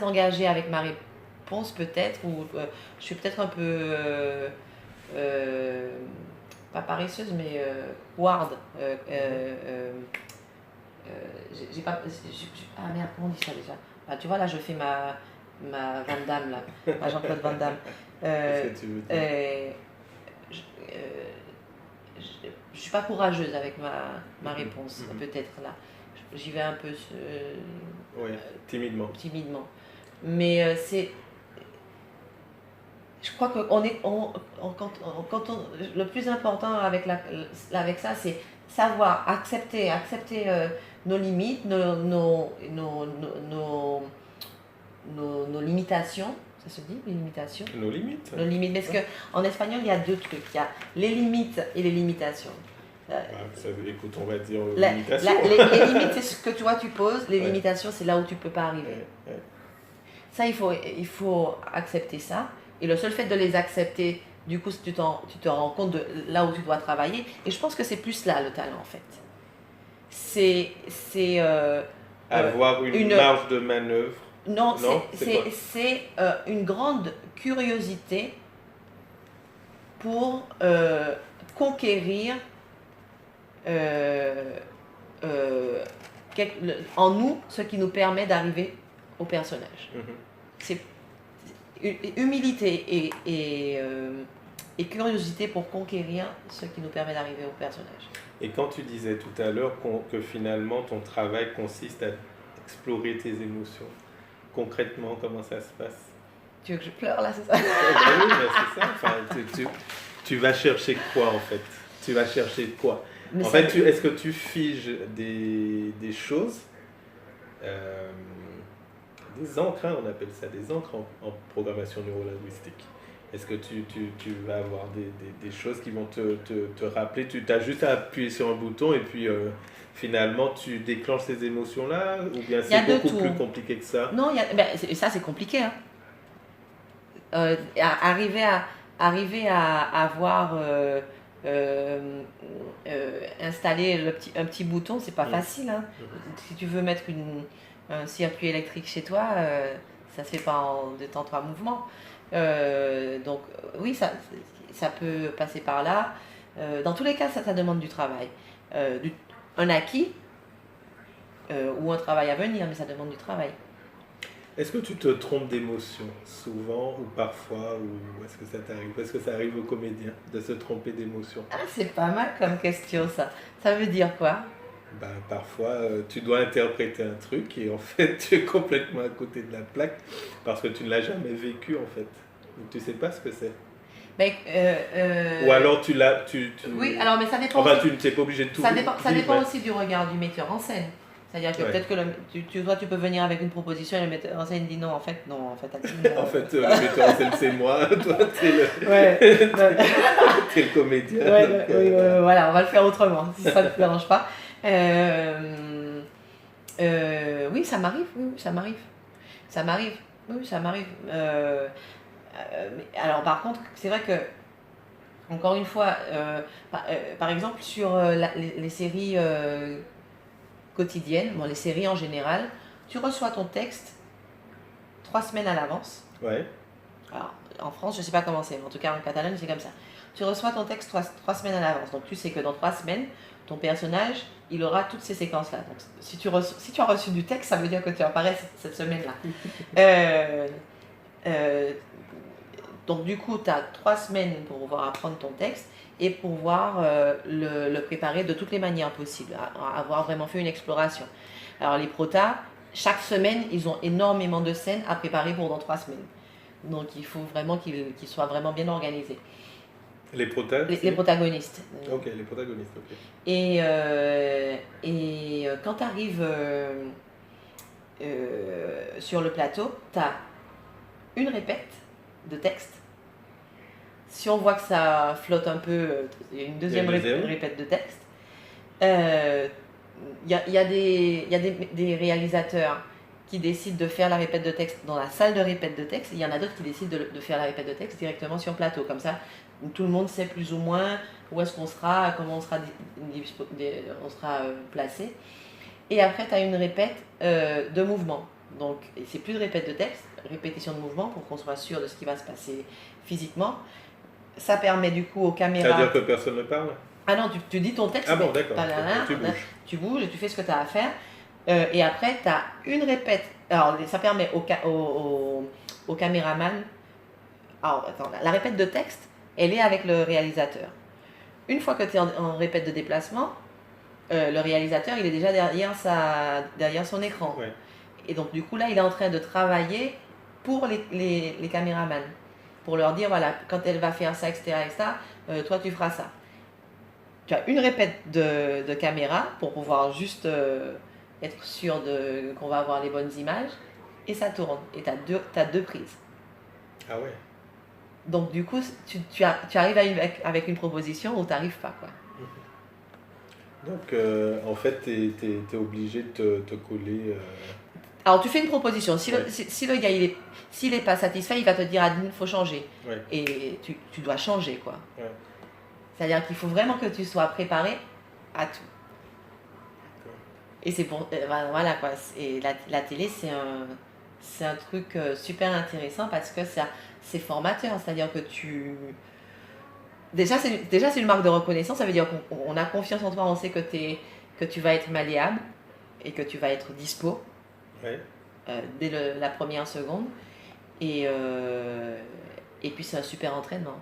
engagée avec ma réponse, peut-être, ou je suis peut-être un peu... pas paresseuse, mais ward. Ah merde, comment on dit ça déjà? Ah, tu vois, là, je fais ma Van Damme, là, ma Jean-Claude Van Damme. Je suis pas courageuse avec ma réponse, peut-être là. J'y vais un peu timidement. Mais je crois que le plus important avec ça, c'est savoir accepter nos limites, nos limitations. Ça se dit, les limitations? Nos limites. Nos limites. Parce qu'en espagnol, il y a deux trucs. Il y a les limites et les limitations. Écoute, on va dire limitations. Les limites, c'est ce que toi tu poses. Les limitations, c'est là où tu ne peux pas arriver. Ça, il faut accepter ça. Et le seul fait de les accepter, du coup, tu te rends compte de là où tu dois travailler. Et je pense que c'est plus là, le talent, en fait. C'est avoir une marge de manœuvre. Non, c'est une grande curiosité pour conquérir en nous ce qui nous permet d'arriver au personnage. C'est humilité et curiosité pour conquérir ce qui nous permet d'arriver au personnage. Et quand tu disais tout à l'heure que finalement ton travail consiste à explorer tes émotions, concrètement, comment ça se passe? Tu veux que je pleure là, c'est ça? Oui, mais c'est ça. Enfin, tu vas chercher quoi en fait? Tu vas chercher quoi? Mais En ça, fait, est-ce que tu figes des choses, euh, des encres, hein, on appelle ça des encres en programmation neurolinguistique? Est-ce que tu vas avoir des choses qui vont te rappeler, tu as juste à appuyer sur un bouton et puis finalement tu déclenches ces émotions-là? Ou bien il y a c'est de beaucoup plus tout. compliqué que ça? Non, ça c'est compliqué. Hein. Arriver à avoir installé un petit bouton, c'est pas Mm. facile. Hein. Si tu veux mettre un circuit électrique chez toi, ça se fait pas en 2 temps 3 mouvements. Donc oui, ça peut passer par là. Dans tous les cas, ça demande du travail. Un acquis ou un travail à venir, mais ça demande du travail. Est-ce que tu te trompes d'émotion souvent ou parfois, ou est-ce que ça t'arrive? Est-ce que ça arrive aux comédiens de se tromper d'émotion? Ah, c'est pas mal comme question ça. Ça veut dire quoi? Ben, parfois, tu dois interpréter un truc et en fait, tu es complètement à côté de la plaque parce que tu ne l'as jamais vécu en fait. Donc, tu sais pas ce que c'est. Ben, Ou alors oui, alors mais ça dépend. Enfin, Aussi, tu n'es pas obligé de tout ça dépend vivre. aussi du regard du metteur en scène. C'est-à-dire que Ouais. peut-être que toi tu peux venir avec une proposition et le metteur en scène dit non, en fait, En fait, le metteur en scène, c'est moi, toi, t'es le, ouais, t'es le comédien. ouais, donc, oui, voilà, on va le faire autrement, si ça ne te dérange pas. Oui, ça m'arrive, oui, ça m'arrive. Ça m'arrive, oui, ça m'arrive. Alors par contre, c'est vrai que, encore une fois, par exemple, sur les séries quotidiennes, bon, les séries en général, tu reçois ton texte 3 semaines à l'avance. Ouais. Alors, en France, je ne sais pas comment c'est, mais en tout cas en Catalogne, c'est comme ça. Tu reçois ton texte 3 semaines à l'avance. Donc tu sais que dans 3 semaines, ton personnage, il aura toutes ces séquences-là. Donc si tu as reçu du texte, ça veut dire que tu apparais cette semaine-là. Donc du coup, tu as 3 semaines pour pouvoir apprendre ton texte et pouvoir le préparer de toutes les manières possibles, avoir vraiment fait une exploration. Alors les protas, chaque semaine, ils ont énormément de scènes à préparer pour dans 3 semaines. Donc il faut vraiment qu'ils soient vraiment bien organisés. Les protagonistes. Les protagonistes. Ok, les protagonistes, ok. Et quand tu arrives sur le plateau, tu as une répète de texte. Si on voit que ça flotte un peu, il y a une deuxième répète de texte. Il y a des réalisateurs qui décident de faire la répète de texte dans la salle de répète de texte. Il y en a d'autres qui décident de faire la répète de texte directement sur plateau. Comme ça, tout le monde sait plus ou moins où est-ce qu'on sera, comment on sera placé. Et après, tu as une répète de mouvement. Donc, c'est plus de répète de texte, répétition de mouvement pour qu'on soit sûr de ce qui va se passer physiquement. Ça permet du coup aux caméras... C'est-à-dire que personne ne parle? Ah non, tu dis ton texte. Ah bon, d'accord. Tu bouges et tu fais ce que tu as à faire. Et après, tu as une répète. Alors, ça permet au caméraman... Alors, attends, la répète de texte, elle est avec le réalisateur. Une fois que tu es en répète de déplacement, le réalisateur, il est déjà derrière son écran. Ouais. Et donc, du coup, là, il est en train de travailler pour les caméramans. Pour leur dire, voilà, quand elle va faire ça, etc., toi, tu feras ça. Tu as une répète de caméra pour pouvoir juste être sûr qu'on va avoir les bonnes images. Et ça tourne. Et tu as deux prises. Ah ouais. Donc, du coup, tu arrives avec une proposition ou tu n'arrives pas, quoi. Donc, en fait, tu es obligé de te coller... Alors, tu fais une proposition. Si le gars, s'il n'est pas satisfait, il va te dire, il faut changer. Ouais. Et tu dois changer, quoi. Ouais. C'est-à-dire qu'il faut vraiment que tu sois préparé à tout. Et c'est pour... voilà, quoi. Et la télé, c'est un truc super intéressant parce que c'est formateur. C'est-à-dire que Déjà, c'est une marque de reconnaissance. Ça veut dire qu'on a confiance en toi. On sait que tu vas être malléable et que tu vas être dispo. Ouais. Dès la première seconde. Et puis c'est un super entraînement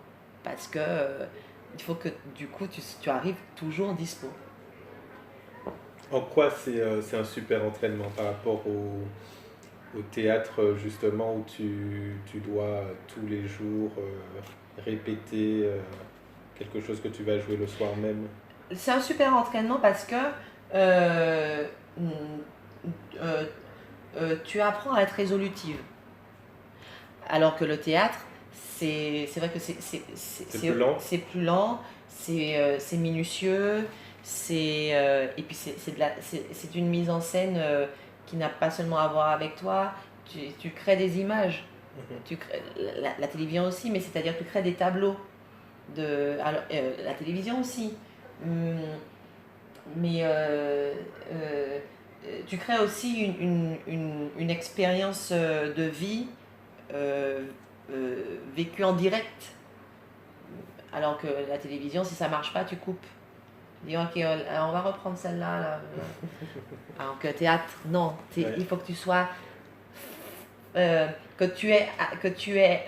parce que il faut que du coup tu arrives toujours dispo. En quoi c'est un super entraînement par rapport au théâtre, justement, où tu dois tous les jours répéter quelque chose que tu vas jouer le soir même? C'est un super entraînement parce que euh, mm, euh, tu apprends à être résolutive. Alors que le théâtre, c'est vrai que C'est plus lent? c'est plus lent, c'est minutieux, et puis c'est une mise en scène qui n'a pas seulement à voir avec toi, tu crées des images, Mhm. la télévision aussi, mais c'est-à-dire que tu crées des tableaux, alors, la télévision aussi. Hum, mais tu crées aussi une expérience de vie euh, vécue en direct. Alors que la télévision, si ça marche pas, tu coupes. Dis ok, on va reprendre celle-là. Là. Alors que théâtre, non. Ouais. Il faut que tu sois, que tu aies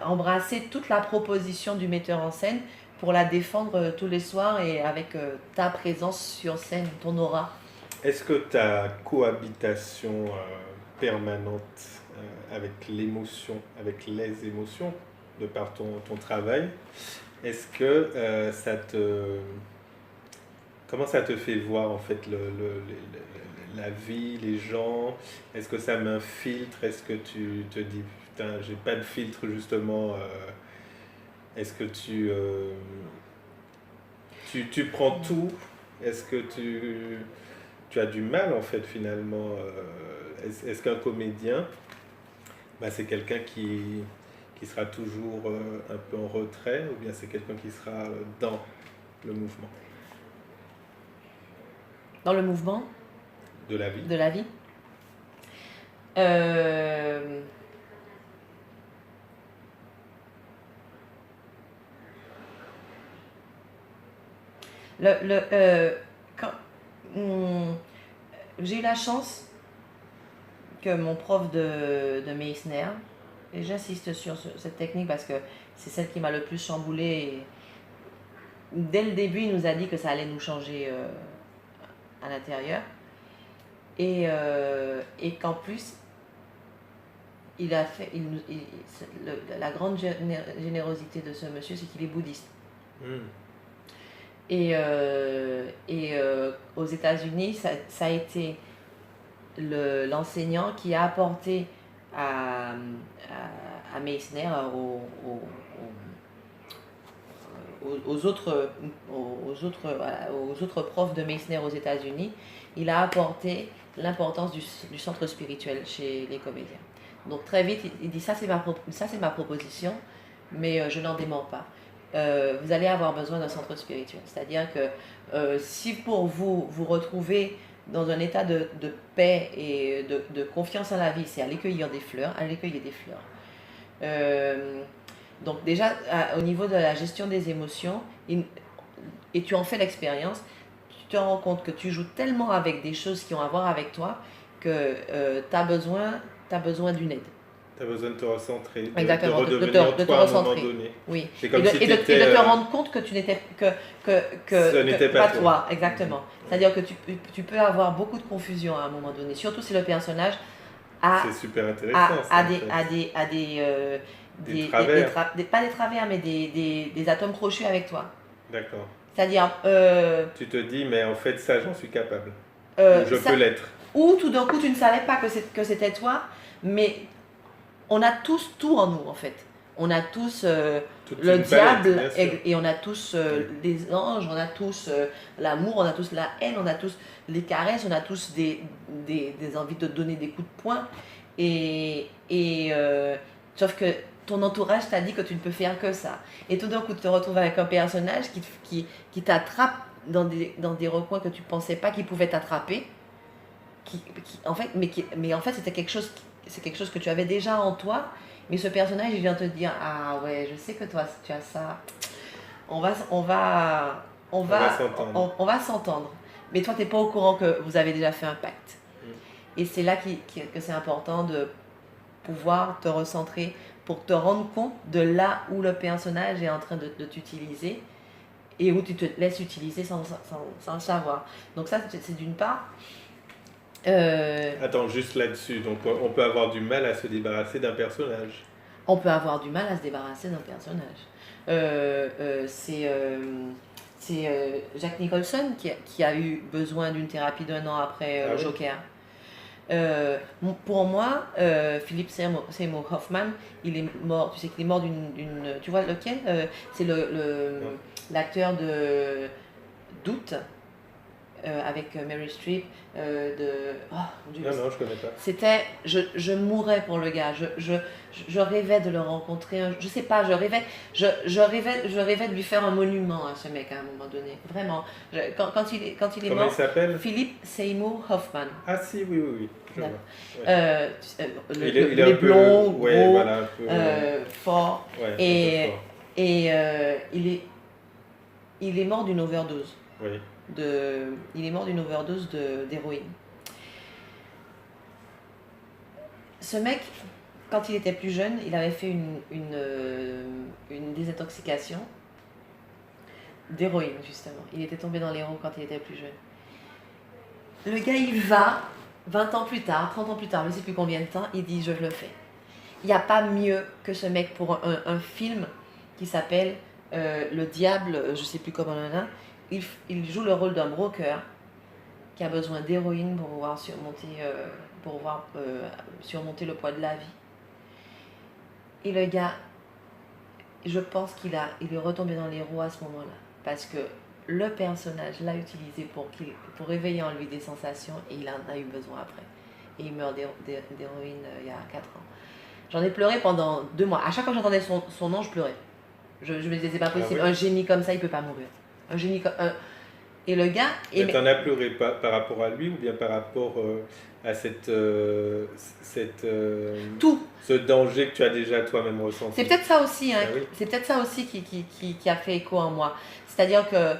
embrassé toute la proposition du metteur en scène pour la défendre tous les soirs et avec ta présence sur scène, ton aura. Est-ce que ta cohabitation permanente avec l'émotion, avec les émotions, de par ton travail, est-ce que comment ça te fait voir en fait la vie, les gens? Est-ce que ça m'infiltre? Est-ce que tu te dis, putain, j'ai pas de filtre justement? Est-ce que tu prends tout? Est-ce que tu as du mal en fait finalement? Est-ce qu'un comédien, bah, c'est quelqu'un qui sera toujours un peu en retrait, ou bien c'est quelqu'un qui sera dans le mouvement Dans le mouvement de la vie? de la vie. Euh, le, quand, hum, j'ai eu la chance que mon prof de Meissner, et j'insiste sur cette technique parce que c'est celle qui m'a le plus chamboulée. Dès le début, il nous a dit que ça allait nous changer à l'intérieur. Et qu'en plus, il a fait. La grande générosité de ce monsieur, c'est qu'il est bouddhiste. Hmm. Aux États-Unis, ça a été l'enseignant qui a apporté à Meissner, aux autres profs de Meissner aux États-Unis, il a apporté l'importance du centre spirituel chez les comédiens. Donc très vite, il dit ça c'est ma proposition, mais je n'en dément pas. Vous allez avoir besoin d'un centre spirituel. C'est-à-dire que si pour vous vous retrouvez dans un état de paix et de confiance en la vie, c'est aller cueillir des fleurs, aller cueillir des fleurs. Donc déjà, au niveau de la gestion des émotions, et tu en fais l'expérience, tu te rends compte que tu joues tellement avec des choses qui ont à voir avec toi que tu as besoin d'une aide. Tu as besoin de te recentrer, Exactement, de redevenir de te toi à un moment recentrer. donné. Oui. C'est comme si Et de te rendre compte que tu n'étais ce n'était pas toi. exactement. C'est-à-dire que tu peux avoir beaucoup de confusion à un moment donné, surtout si le personnage C'est super intéressant. pas des travers, mais des atomes crochus avec toi. D'accord. C'est-à-dire, Tu te dis, mais en fait, ça, j'en suis capable. Je ça, peux l'être. ou tout d'un coup, tu ne savais pas que c'était toi, mais on a tous tout en nous, en fait. On a tous Toute le une diable palette, bien sûr. et on a tous les anges, on a tous l'amour, on a tous la haine, on a tous les caresses, on a tous des envies de donner des coups de poing. Sauf que ton entourage t'a dit que tu ne peux faire que ça. Et tout d'un coup, tu te retrouves avec un personnage qui t'attrape dans des recoins que tu ne pensais pas qu'il pouvait t'attraper. Mais en fait, c'est quelque chose que tu avais déjà en toi. Mais ce personnage, il vient te dire, ah ouais, je sais que toi, tu as ça. On va s'entendre. on va s'entendre. Mais toi, tu n'es pas au courant que vous avez déjà fait un pacte. Et c'est là que c'est important de pouvoir te recentrer pour te rendre compte de là où le personnage est en train de t'utiliser et où tu te laisses utiliser sans le savoir. Donc ça, c'est d'une part. Attends, juste là-dessus, donc on peut avoir du mal à se débarrasser d'un personnage. On peut avoir du mal à se débarrasser d'un personnage. C'est Jack Nicholson qui a eu besoin d'une thérapie d'1 an après Ah le oui? Joker. Pour moi, Philip Seymour Hoffman, il est mort. Tu sais qu'il est mort tu vois lequel? C'est Non. l'acteur de Doute avec Meryl Streep. Oh mon Dieu, Non, non, je connais pas. c'était, je mourais pour le gars. Je rêvais de le rencontrer. Je sais pas, je rêvais de lui faire un monument à ce mec à un moment donné. Vraiment. Quand il est Comment il mort, s'appelle? Philip Seymour Hoffman. Ah si, oui, oui, oui, je vois. D'accord. Ouais. Il est Les un peu... blonds, Ouais, gros, voilà, un peu... forts. ouais, un peu Et, fort. il est mort d'une overdose. Oui. Il est mort d'une overdose d'héroïne. Ce mec, quand il était plus jeune, il avait fait une désintoxication d'héroïne, justement. Il était tombé dans l'héros quand il était plus jeune. Le gars, il va, 20 ans plus tard, 30 ans plus tard, je ne sais plus combien de temps, il dit « je le fais ». Il n'y a pas mieux que ce mec pour un film qui s'appelle Le Diable, je ne sais plus comment on en a. Il joue le rôle d'un broker qui a besoin d'héroïne pour pouvoir surmonter le poids de la vie. Et le gars, je pense qu'il est retombé dans les roues à ce moment-là. Parce que le personnage l'a utilisé pour réveiller en lui des sensations et il en a eu besoin après. Et il meurt d'héroïne il y a 4 ans. J'en ai pleuré pendant 2 mois. À chaque fois que j'entendais son nom, je pleurais. Je me disais, c'est pas possible. Ah oui? Un génie comme ça, il peut pas mourir. Un génie comme... Et le gars... Et t'en as pleuré par rapport à lui ou bien par rapport à tout. ce danger que tu as déjà toi-même ressenti? C'est peut-être ça aussi, hein, Ah oui? c'est peut-être ça aussi qui a fait écho en moi. C'est-à-dire que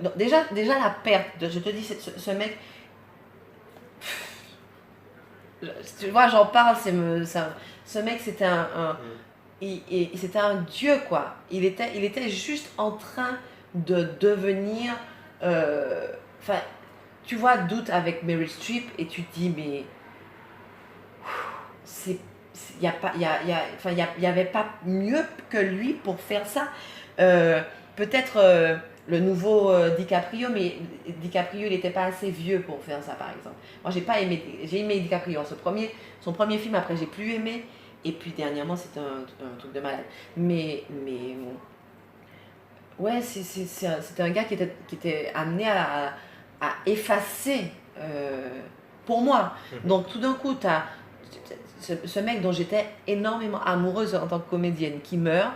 non, déjà la perte, je te dis, ce mec, tu vois, j'en parle, ce mec c'était c'était un dieu, quoi. Il était juste en train de devenir, enfin, tu vois, Doute avec Meryl Streep et tu te dis, mais il y avait pas mieux que lui pour faire ça. Peut-être le nouveau DiCaprio, mais DiCaprio il n'était pas assez vieux pour faire ça, par exemple. Moi j'ai aimé DiCaprio, son premier film, après j'ai plus aimé, et puis dernièrement c'était un truc de malade. Mais ouais, c'était un gars qui était amené à effacer pour moi. Donc tout d'un coup, tu as ce mec dont j'étais énormément amoureuse en tant que comédienne qui meurt,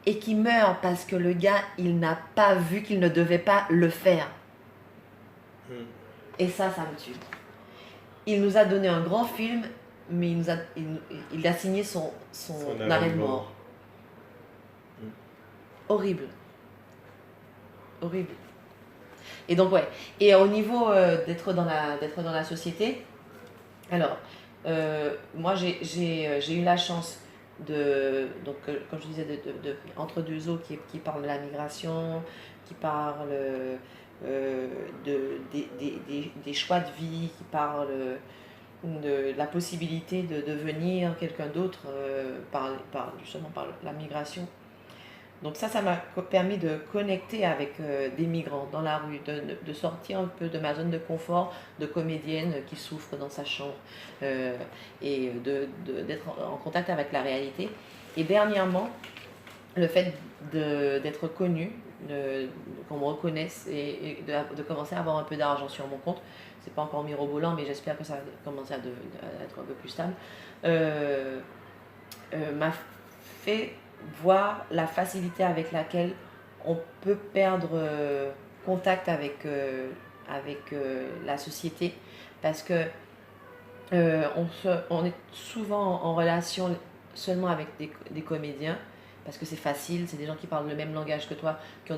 et qui meurt parce que le gars, il n'a pas vu qu'il ne devait pas le faire. Et ça me tue. Il nous a donné un grand film, mais il a signé son arrêt de mort. Horrible. Horrible. Et donc ouais. Et au niveau d'être dans la société, alors moi j'ai eu la chance donc comme je disais, entre deux eaux qui parlent de la migration, qui parlent des choix de vie, qui parlent de la possibilité de devenir quelqu'un d'autre justement par la migration. Donc ça m'a permis de connecter avec des migrants dans la rue, de sortir un peu de ma zone de confort de comédienne qui souffre dans sa chambre et d'être en contact avec la réalité. Et dernièrement, le fait d'être connue, qu'on me reconnaisse et de commencer à avoir un peu d'argent sur mon compte, c'est pas encore mirobolant, mais j'espère que ça va commencer à être un peu plus stable, m'a fait voir la facilité avec laquelle on peut perdre contact avec la société, parce que on est souvent en relation seulement avec des comédiens, parce que c'est facile, c'est des gens qui parlent le même langage que toi, qui ont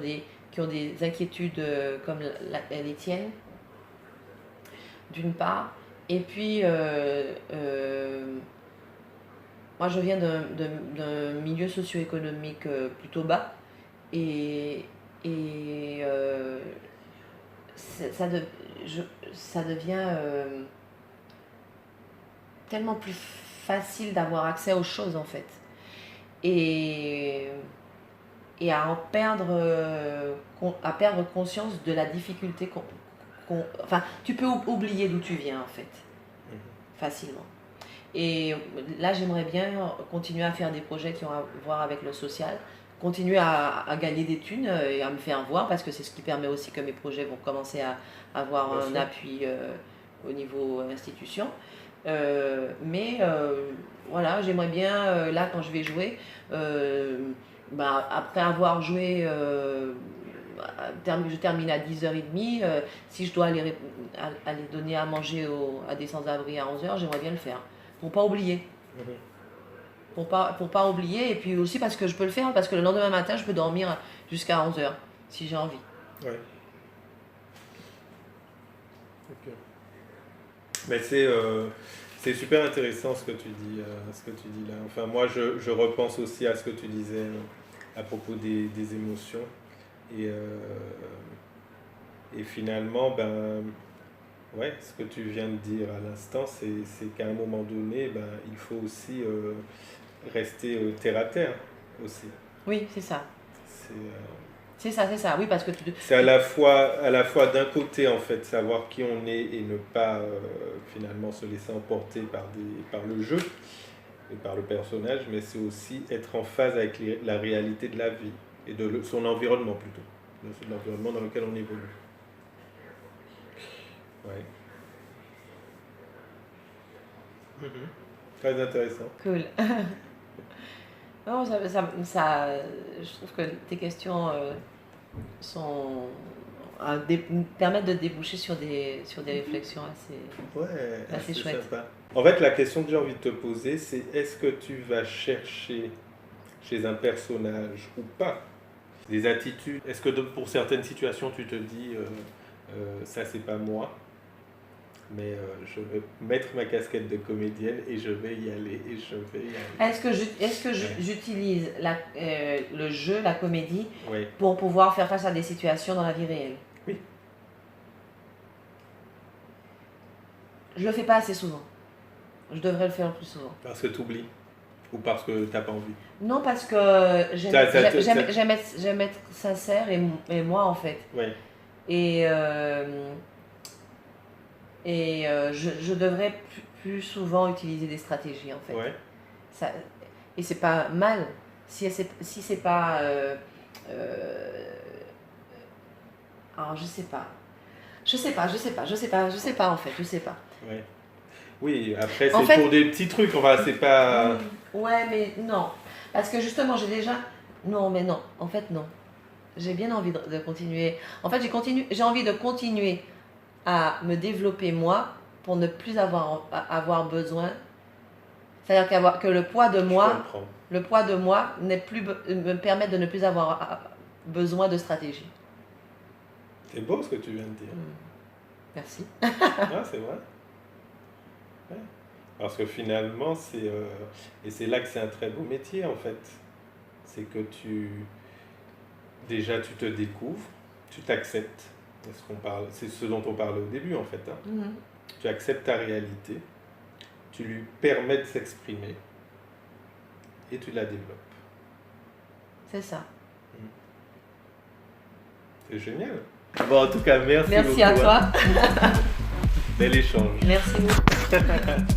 des inquiétudes comme les tiennes, d'une part, et puis moi, je viens d'un milieu socio-économique plutôt bas, et c'est- ça, de- ça devient tellement plus facile d'avoir accès aux choses en fait. Et, et à en perdre, à perdre conscience de la difficulté enfin, tu peux oublier d'où tu viens en fait, facilement. Et là, j'aimerais bien continuer à faire des projets qui ont à voir avec le social, continuer à gagner des thunes et à me faire voir, parce que c'est ce qui permet aussi que mes projets vont commencer à avoir Bien un sûr. appui au niveau institution. Mais voilà, j'aimerais bien, là, quand je vais jouer, après avoir joué, je termine à 10h30, si je dois aller donner à manger à des sans-abri à 11h, j'aimerais bien le faire pour pas oublier. Mhm. Pour pas oublier, et puis aussi parce que je peux le faire, parce que le lendemain matin, je peux dormir jusqu'à 11h, si j'ai envie. Ouais. Ok. Mais c'est super intéressant ce que tu dis, là. Enfin, moi, je repense aussi à ce que tu disais à propos des émotions. Et finalement, ouais, ce que tu viens de dire à l'instant, c'est qu'à un moment donné, il faut aussi rester terre à terre aussi. Oui, c'est ça. C'est C'est ça, oui, parce que c'est à la fois d'un côté, en fait, savoir qui on est et ne pas finalement se laisser emporter par le jeu et par le personnage, mais c'est aussi être en phase avec la réalité de la vie et de son environnement plutôt, de l'environnement dans lequel on évolue. Ouais. Mhm. Très intéressant. cool. Non, je trouve que tes questions sont, permettent de déboucher sur des réflexions Ouais, assez c'est chouettes. sympa. En fait, la question que j'ai envie de te poser, c'est est-ce que tu vas chercher chez un personnage ou pas des attitudes? Est-ce que pour certaines situations, tu te dis ça, c'est pas moi, mais je vais mettre ma casquette de comédienne et je vais y aller, et je vais y aller. Est-ce que j'utilise le jeu, la comédie, Oui, pour pouvoir faire face à des situations dans la vie réelle? oui, Je le fais pas assez souvent. Je devrais le faire plus souvent. parce que tu oublies ou parce que t'as pas envie. Non, parce que j'aime être sincère et moi en fait. Oui, Et, je devrais plus souvent utiliser des stratégies en fait. ouais. Ça, et c'est pas mal si c'est pas. Alors je sais pas. Je sais pas en fait, je sais pas. Ouais. Oui, après, En c'est fait- pour des petits trucs, enfin, c'est pas. Ouais, mais non. Parce que justement, j'ai déjà. Non, mais non. En fait, non. J'ai bien envie de continuer. En fait, j'ai envie de continuer à me développer moi pour ne plus avoir besoin. C'est-à-dire que le poids de Je moi, comprends. me permette de ne plus avoir besoin de stratégie. C'est beau ce que tu viens de dire. Merci. Ah, c'est vrai. Ouais. Parce que finalement, et c'est là que c'est un très beau métier en fait. C'est que déjà tu te découvres, tu t'acceptes. C'est ce dont on parlait au début en fait. Hein. Tu acceptes ta réalité, tu lui permets de s'exprimer et tu la développes. C'est ça. C'est génial. Bon, en tout cas, merci beaucoup. Merci à toi. Bel échange. Merci beaucoup.